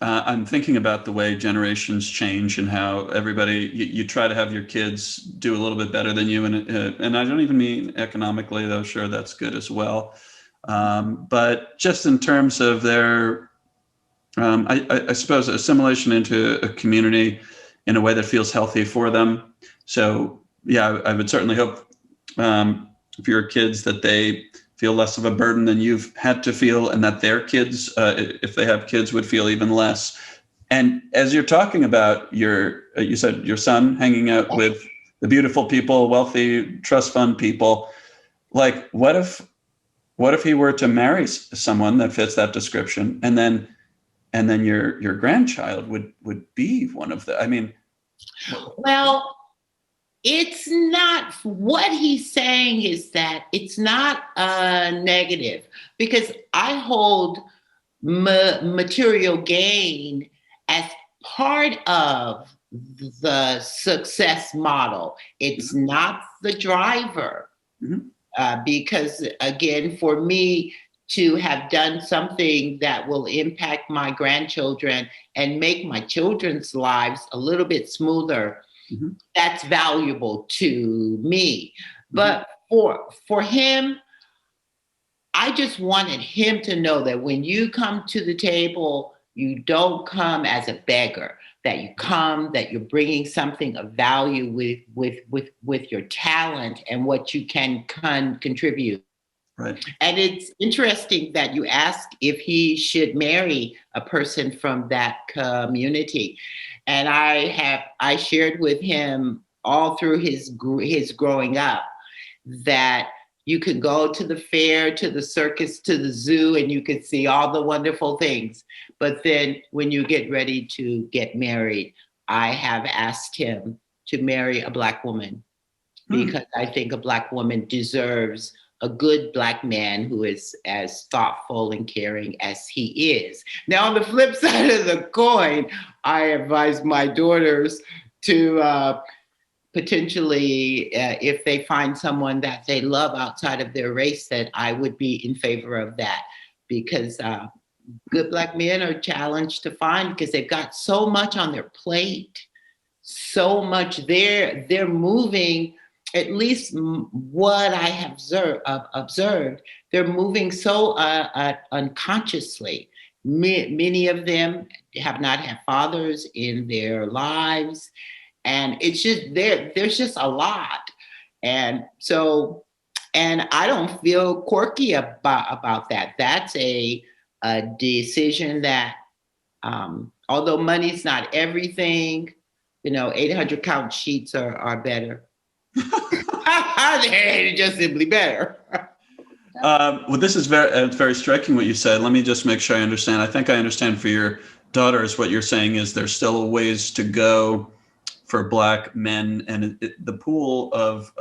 I'm thinking about the way generations change and how everybody, you try to have your kids do a little bit better than you. And I don't even mean economically, though, sure, that's good as well. But just in terms of their, I suppose, assimilation into a community in a way that feels healthy for them. So, yeah, I would certainly hope for your kids that they feel less of a burden than you've had to feel, and that their kids, if they have kids, would feel even less. And as you're talking about you said your son hanging out with the beautiful people, wealthy trust fund people, like what if he were to marry someone that fits that description, and then your grandchild would be one of the, I mean.
Well, it's not, what he's saying is that it's not negative, because I hold material gain as part of the success model. It's not the driver. Mm-hmm. Because again, for me to have done something that will impact my grandchildren and make my children's lives a little bit smoother, mm-hmm. that's valuable to me. Mm-hmm. But for him, I just wanted him to know that when you come to the table, you don't come as a beggar, that you come, that you're bringing something of value with your talent and what you can contribute.
Right.
And it's interesting that you ask if he should marry a person from that community. And I shared with him all through his growing up that You could go to the fair, to the circus, to the zoo, and you could see all the wonderful things. But then when you get ready to get married, I have asked him to marry a Black woman because I think a Black woman deserves a good Black man who is as thoughtful and caring as he is. Now, on the flip side of the coin, I advise my daughters to potentially, if they find someone that they love outside of their race, that I would be in favor of that, because good Black men are challenged to find because they've got so much on their plate, so much. They're moving, at least what I have observed, they're moving so unconsciously. Many of them have not had fathers in their lives. And it's just there's just a lot. And so, and I don't feel quirky about that. That's a decision that, although money's not everything, 800 count sheets are better. They're just simply better.
Well, this is very striking what you said. Let me just make sure I understand. I think I understand for your daughters, what you're saying is there's still a ways to go for Black men, and the pool of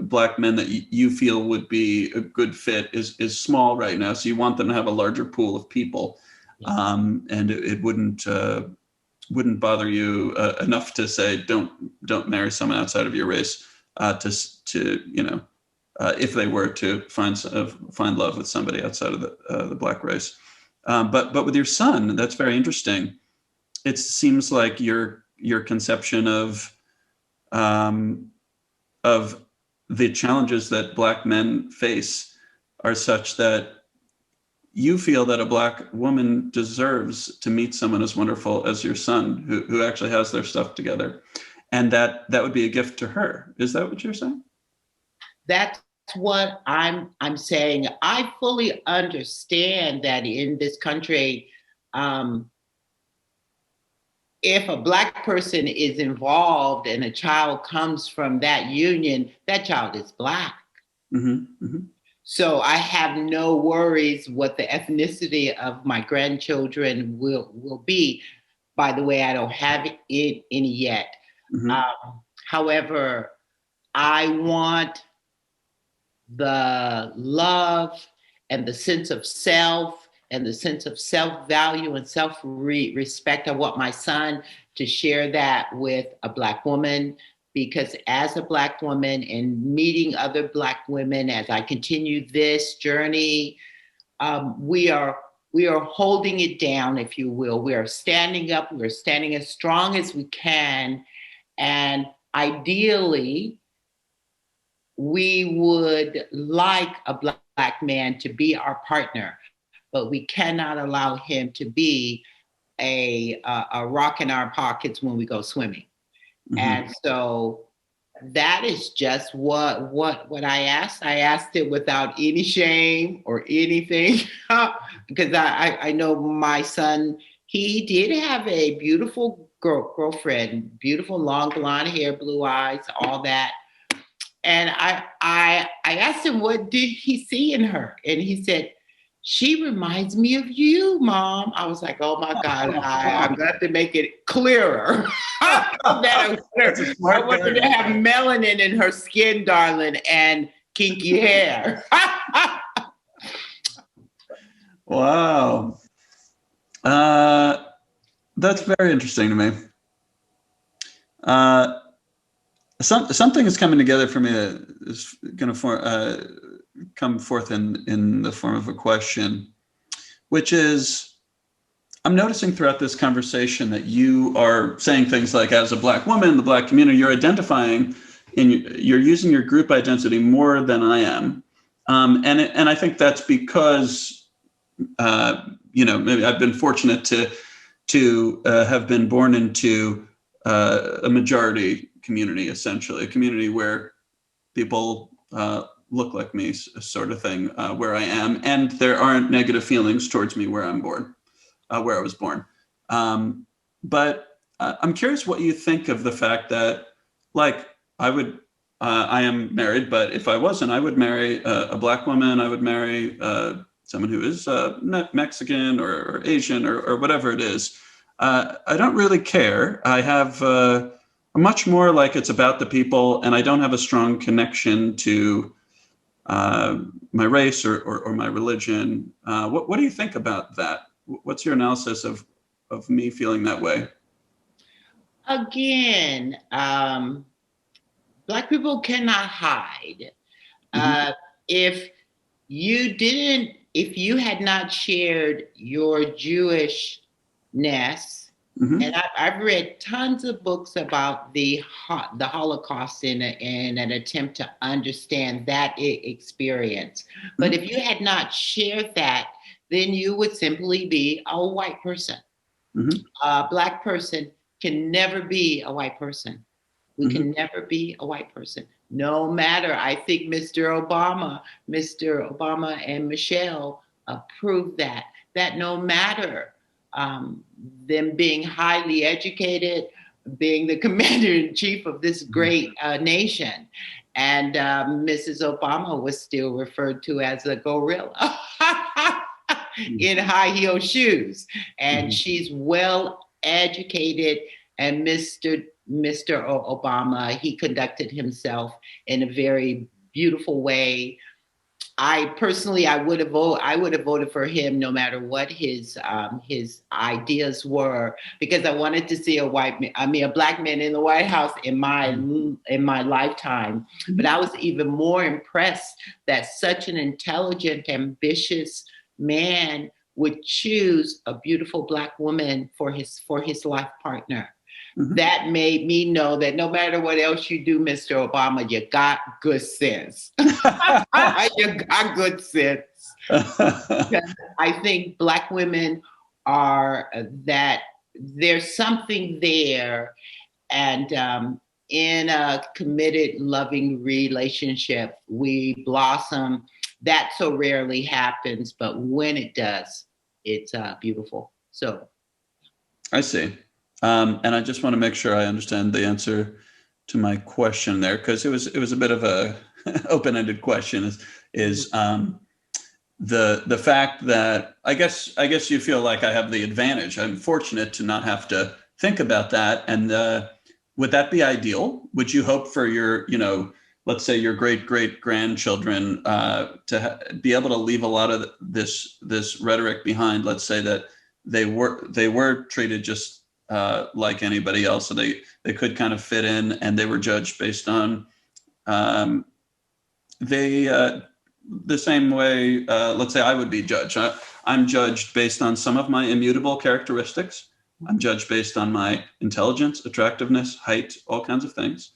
Black men that you feel would be a good fit is small right now. So you want them to have a larger pool of people, and it wouldn't bother you enough to say don't marry someone outside of your race to if they were to find love with somebody outside of the Black race. But with your son, that's very interesting. It seems like your conception of the challenges that Black men face are such that you feel that a Black woman deserves to meet someone as wonderful as your son, who actually has their stuff together, and that would be a gift to her. Is that what you're saying?
That's what I'm saying. I fully understand that in this country, if a Black person is involved and a child comes from that union, that child is Black.
Mm-hmm, mm-hmm.
So I have no worries what the ethnicity of my grandchildren will be. By the way, I don't have any yet. Mm-hmm. However, I want the love and the sense of self and the sense of self-value and self-respect. I want my son to share that with a Black woman, because as a Black woman and meeting other Black women, as I continue this journey, we are holding it down, if you will. We are standing up. We're standing as strong as we can. And ideally, we would like a Black man to be our partner, but we cannot allow him to be a rock in our pockets when we go swimming. Mm-hmm. And so that is just what I asked. I asked it without any shame or anything, because I know my son, he did have a beautiful girlfriend, beautiful long blonde hair, blue eyes, all that. And I asked him, what did he see in her? And he said, she reminds me of you, Mom. I was like, oh my God, I'm going to have to make it clearer. I want her to have melanin in her skin, darling, and kinky hair.
Wow. That's very interesting to me. Something is coming together for me that is going to come forth in the form of a question, which is, I'm noticing throughout this conversation that you are saying things like, as a Black woman, the Black community, you're identifying and you're using your group identity more than I am. And I think that's because, maybe I've been fortunate to have been born into a majority community, essentially, a community where people look like me, sort of thing, where I am, and there aren't negative feelings towards me where I was born. But I'm curious what you think of the fact that, like, I I am married, but if I wasn't, I would marry a Black woman. I would marry someone who is Mexican or Asian or whatever it is. I don't really care. I have much more like it's about the people, and I don't have a strong connection to my race or my religion. What do you think about that? What's your analysis of me feeling that way?
Again, Black people cannot hide.
Mm-hmm.
If if you had not shared your Jewishness,
Mm-hmm.
and I've read tons of books about the Holocaust in an attempt to understand that experience. But
Mm-hmm.
if you had not shared that, then you would simply be a white person.
Mm-hmm.
A Black person can never be a white person. We
Mm-hmm.
can never be a white person. No matter, I think Mr. Obama and Michelle proved that no matter them being highly educated, being the commander in chief of this great nation, and Mrs. Obama was still referred to as a gorilla in high heel shoes. And she's well educated, and Mr. Obama, he conducted himself in a very beautiful way. I personally, I would have voted for him no matter what his ideas were, because I wanted to see a Black man in the White House in my lifetime. But I was even more impressed that such an intelligent, ambitious man would choose a beautiful Black woman for his life partner.
Mm-hmm.
That made me know that no matter what else you do, Mr. Obama, you got good sense. You got good sense. I think Black women are that there's something there. And in a committed, loving relationship, we blossom. That so rarely happens, but when it does, it's beautiful. So
I see. And I just want to make sure I understand the answer to my question there, because it was a bit of a open-ended question. Is the fact that I guess you feel like I have the advantage. I'm fortunate to not have to think about that. And would that be ideal? Would you hope for your, let's say your great grandchildren to be able to leave a lot of this rhetoric behind? Let's say that they were treated just like anybody else, so they could kind of fit in, and they were judged based on the same way. Let's say I would be judged. I'm judged based on some of my immutable characteristics. I'm judged based on my intelligence, attractiveness, height, all kinds of things,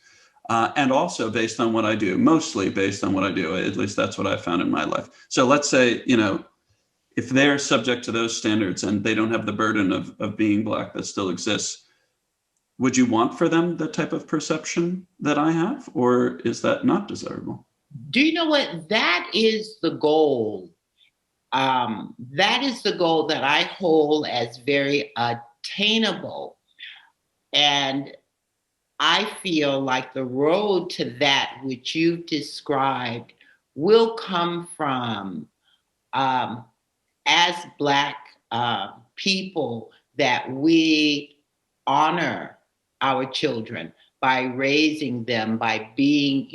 and also based on what I do. Mostly based on what I do. At least that's what I found in my life. So let's say if they're subject to those standards and they don't have the burden of being Black that still exists, would you want for them the type of perception that I have, or is that not desirable?
Do you know what? That is the goal. That is the goal that I hold as very attainable. And I feel like the road to that which you've described will come from as Black people, that we honor our children by raising them, by being,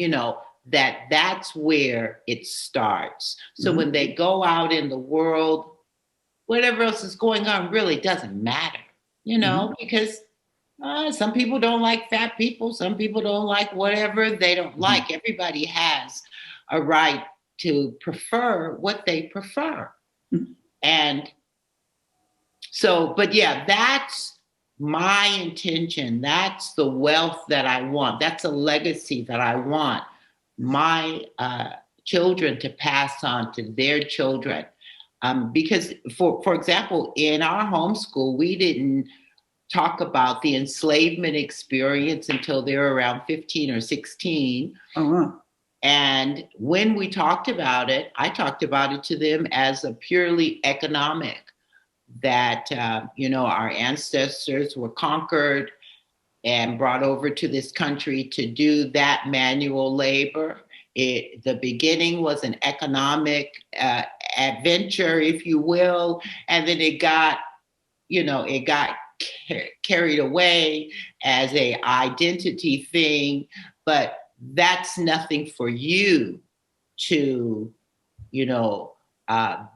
that's where it starts. So when they go out in the world, whatever else is going on really doesn't matter, because some people don't like fat people. Some people don't like whatever they don't like. Everybody has a right to prefer what they prefer. And so, but yeah, that's my intention. That's the wealth that I want. That's a legacy that I want my children to pass on to their children. Because for example, in our homeschool, we didn't talk about the enslavement experience until they were around 15 or 16.
Oh, wow.
And when we talked about it, I talked about it to them as a purely economic, that, our ancestors were conquered and brought over to this country to do that manual labor. The beginning was an economic adventure, if you will, and then it got carried away as a identity thing. But that's nothing for you to,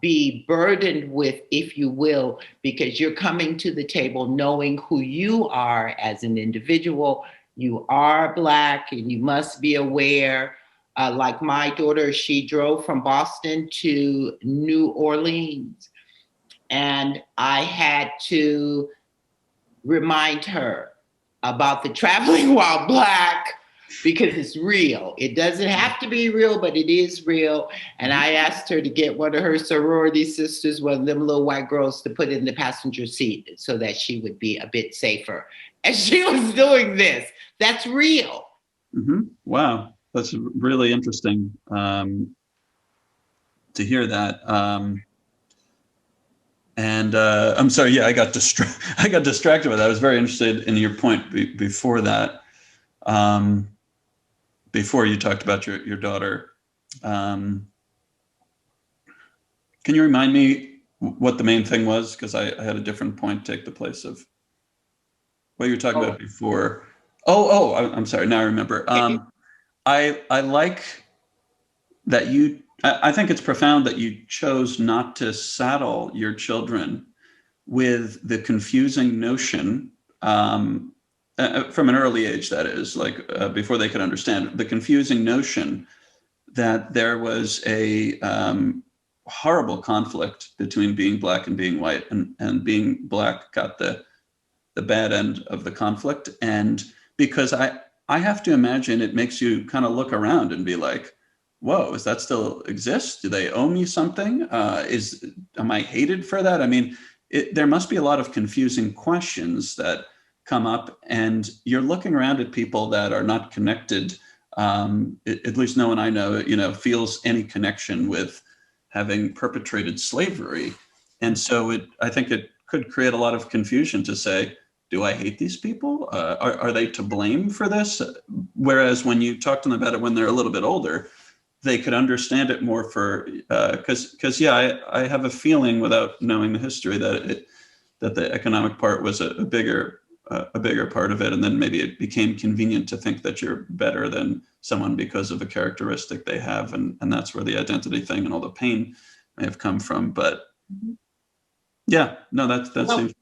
be burdened with, if you will, because you're coming to the table knowing who you are as an individual. You are Black, and you must be aware. Like my daughter, she drove from Boston to New Orleans, and I had to remind her about the traveling while Black, because it's real. It doesn't have to be real, but it is real. And I asked her to get one of her sorority sisters, one of them little white girls, to put in the passenger seat so that she would be a bit safer. And she was doing this. That's real.
Mm-hmm. Wow. That's really interesting to hear that. I'm sorry. Yeah, I got distracted with that. I was very interested in your point before that. Before you talked about your daughter, can you remind me what the main thing was? Because I had a different point take the place of what you were talking about before. I'm sorry. Now I remember. I like that I think it's profound that you chose not to saddle your children with the confusing notion, from an early age, that is, before they could understand, the confusing notion that there was a horrible conflict between being Black and being white, and being Black got the bad end of the conflict. And because I have to imagine it makes you kind of look around and be like, whoa, does that still exist? Do they owe me something? Am I hated for that? I mean, there must be a lot of confusing questions that come up, and you're looking around at people that are not connected. At least no one I know, feels any connection with having perpetrated slavery. And so I think it could create a lot of confusion to say, do I hate these people? Are they to blame for this? Whereas when you talk to them about it when they're a little bit older, they could understand it more because I have a feeling, without knowing the history, that the economic part was a bigger part of it, and then maybe it became convenient to think that you're better than someone because of a characteristic they have, and that's where the identity thing and all the pain may have come from. But yeah, no, that seems.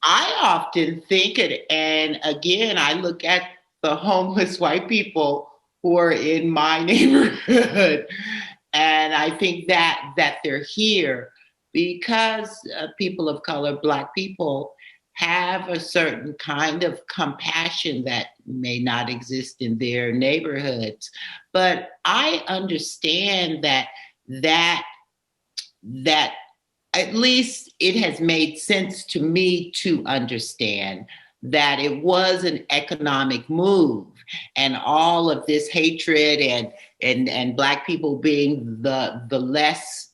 I often think it, and again, I look at the homeless white people who are in my neighborhood, and I think that they're here because people of color, Black people, have a certain kind of compassion that may not exist in their neighborhoods. But I understand that at least it has made sense to me to understand that it was an economic move, and all of this hatred and Black people being the less,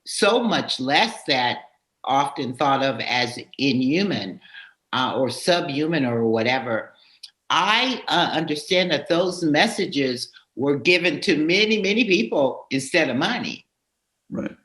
so much less, that often thought of as inhuman or subhuman or whatever. I understand that those messages were given to many, many people instead of money.
Right.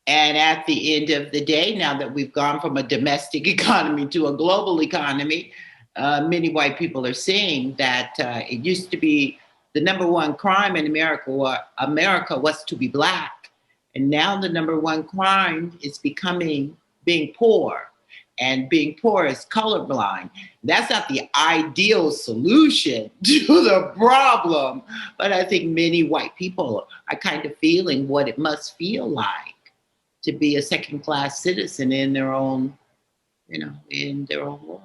And at the end of the day, now that we've gone from a domestic economy to a global economy, many white people are seeing that it used to be the number one crime in America was to be Black. And now the number one crime is becoming being poor. And being poor is colorblind. That's not the ideal solution to the problem. But I think many white people are kind of feeling what it must feel like to be a second-class citizen in their own, in their own world.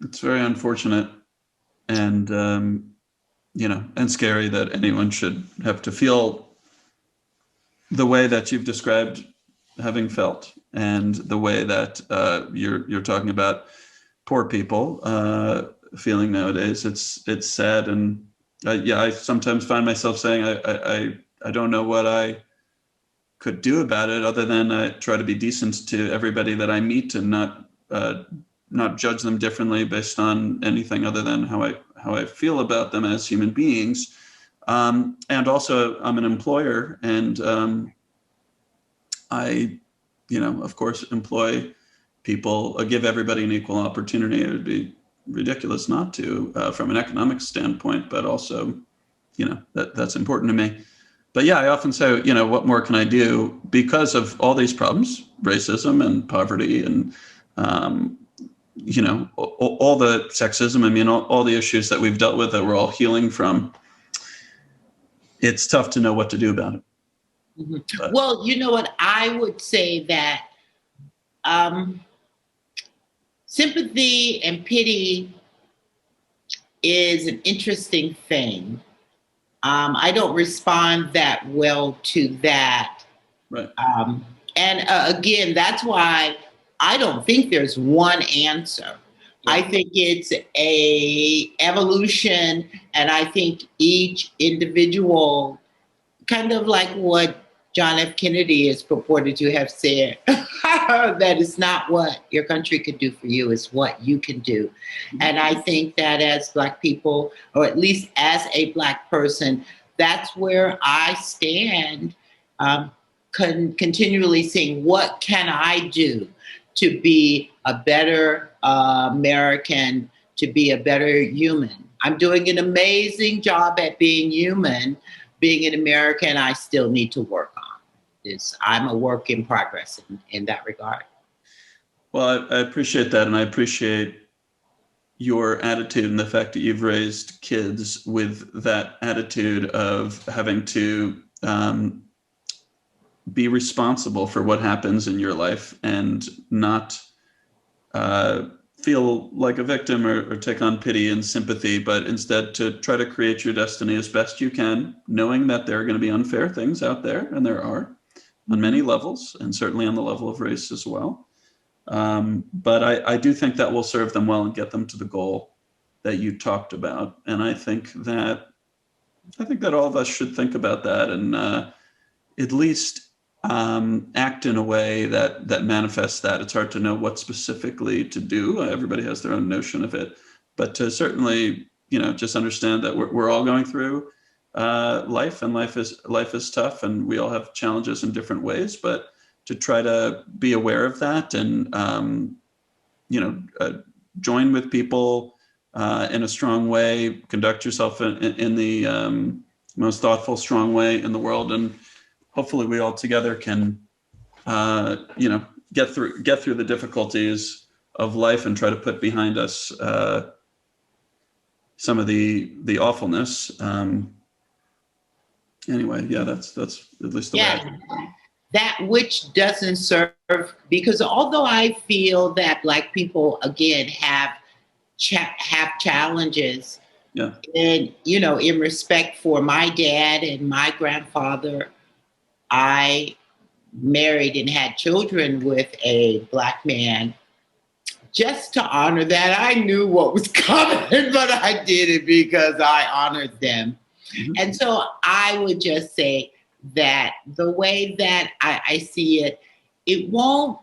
It's very unfortunate, and and scary that anyone should have to feel the way that you've described having felt, and the way that you're talking about poor people feeling nowadays. It's sad, and I sometimes find myself saying I don't know what I could do about it other than try to be decent to everybody that I meet, and not not judge them differently based on anything other than how I feel about them as human beings. And also, I'm an employer, and I, of course, employ people, give everybody an equal opportunity. It would be ridiculous not to, from an economic standpoint, but also, that's important to me. But yeah, I often say, what more can I do because of all these problems, racism and poverty and, all the sexism. I mean, all the issues that we've dealt with that we're all healing from. It's tough to know what to do about it.
Mm-hmm. Well, you know what? I would say that sympathy and pity is an interesting thing. I don't respond that well to that.
Right.
And again, that's why I don't think there's one answer. I think it's a evolution, and I think each individual, kind of like what John F. Kennedy is purported to have said, that it's not what your country could do for you, it's what you can do. Mm-hmm. And I think that as Black people, or at least as a Black person, that's where I stand, continually saying, what can I do to be a better American, to be a better human? I'm doing an amazing job at being human. Being an American, I still need to work on this. I'm a work in progress in that regard.
Well, I appreciate that. And I appreciate your attitude and the fact that you've raised kids with that attitude of having to be responsible for what happens in your life and not feel like a victim or take on pity and sympathy, but instead to try to create your destiny as best you can, knowing that there are going to be unfair things out there, and there are on many levels, and certainly on the level of race as well. But I do think that will serve them well and get them to the goal that you talked about. And I think that all of us should think about that and at least act in a way that manifests that. It's hard to know what specifically to do. Everybody has their own notion of it, but to certainly, just understand that we're all going through life, and life is tough, and we all have challenges in different ways, but to try to be aware of that and, join with people in a strong way, conduct yourself in the most thoughtful, strong way in the world. And hopefully we all together can, get through the difficulties of life and try to put behind us some of the awfulness. Anyway, yeah, that's at least the way I think.
That which doesn't serve, because although I feel that Black people, again, have challenges,
yeah,
and, in respect for my dad and my grandfather, I married and had children with a Black man just to honor that. I knew what was coming, but I did it because I honored them. Mm-hmm. And so I would just say that the way that I see it, it won't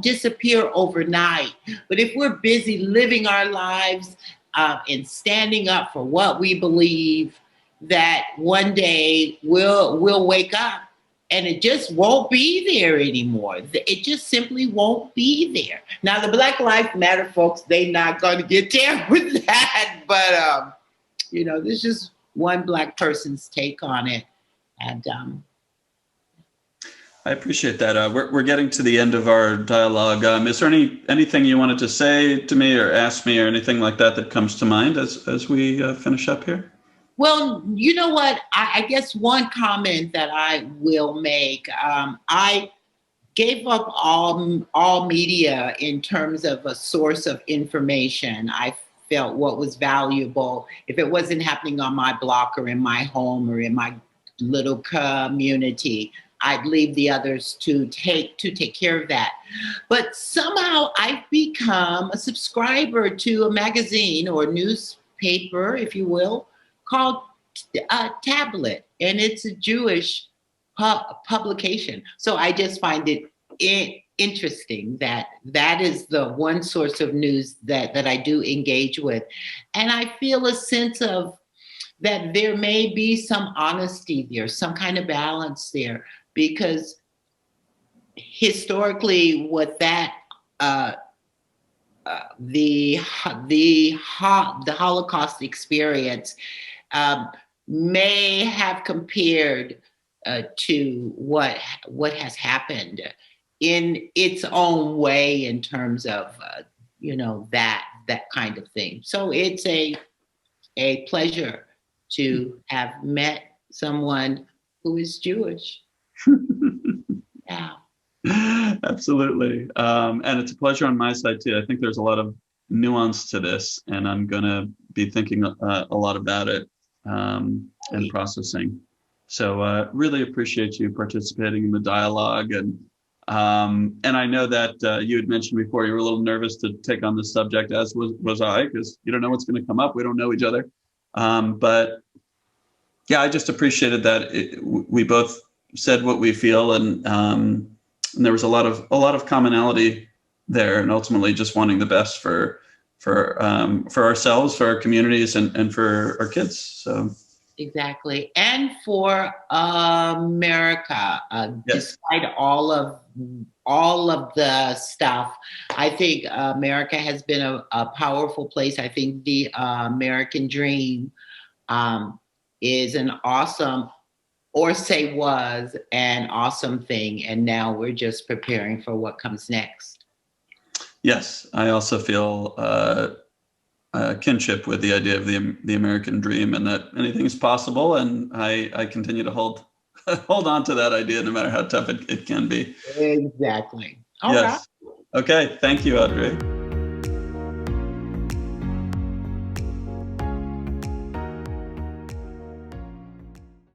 disappear overnight. But if we're busy living our lives and standing up for what we believe, that one day we'll wake up and it just won't be there anymore. It just simply won't be there. Now, the Black Lives Matter folks, they're not going to get there with that. But, this is just one Black person's take on it. And
I appreciate that. We're getting to the end of our dialogue. Is there anything you wanted to say to me or ask me or anything like that comes to mind as we finish up here?
Well, you know what? I guess one comment that I will make, I gave up all media in terms of a source of information. I felt what was valuable, if it wasn't happening on my block or in my home or in my little community, I'd leave the others to take care of that. But somehow I've become a subscriber to a magazine or newspaper, if you will, called Tablet, and it's a Jewish publication. So I just find it interesting that that is the one source of news that I do engage with. And I feel a sense of that there may be some honesty there, some kind of balance there, because historically, what that the Holocaust experience may have compared to what has happened in its own way in terms of that kind of thing. So it's a pleasure to have met someone who is Jewish. Yeah.
Absolutely. And it's a pleasure on my side too. I think there's a lot of nuance to this, and I'm going to be thinking a lot about it and processing. So really appreciate you participating in the dialogue. And I know that you had mentioned before you were a little nervous to take on this subject, as was I, because you don't know what's going to come up. We don't know each other. But yeah, I just appreciated that we both said what we feel, and there was a lot of commonality there, and ultimately just wanting the best for ourselves, for our communities, and for our kids. So
exactly, and for America,
yes.
despite all of the stuff, I think America has been a powerful place. I think the American dream is an awesome, or say was an awesome thing. And now we're just preparing for what comes next.
Yes, I also feel kinship with the idea of the American dream, and that anything is possible. And I continue to hold on to that idea, no matter how tough it can be.
Exactly. All right.
Yes. Okay. Thank you, Audrey.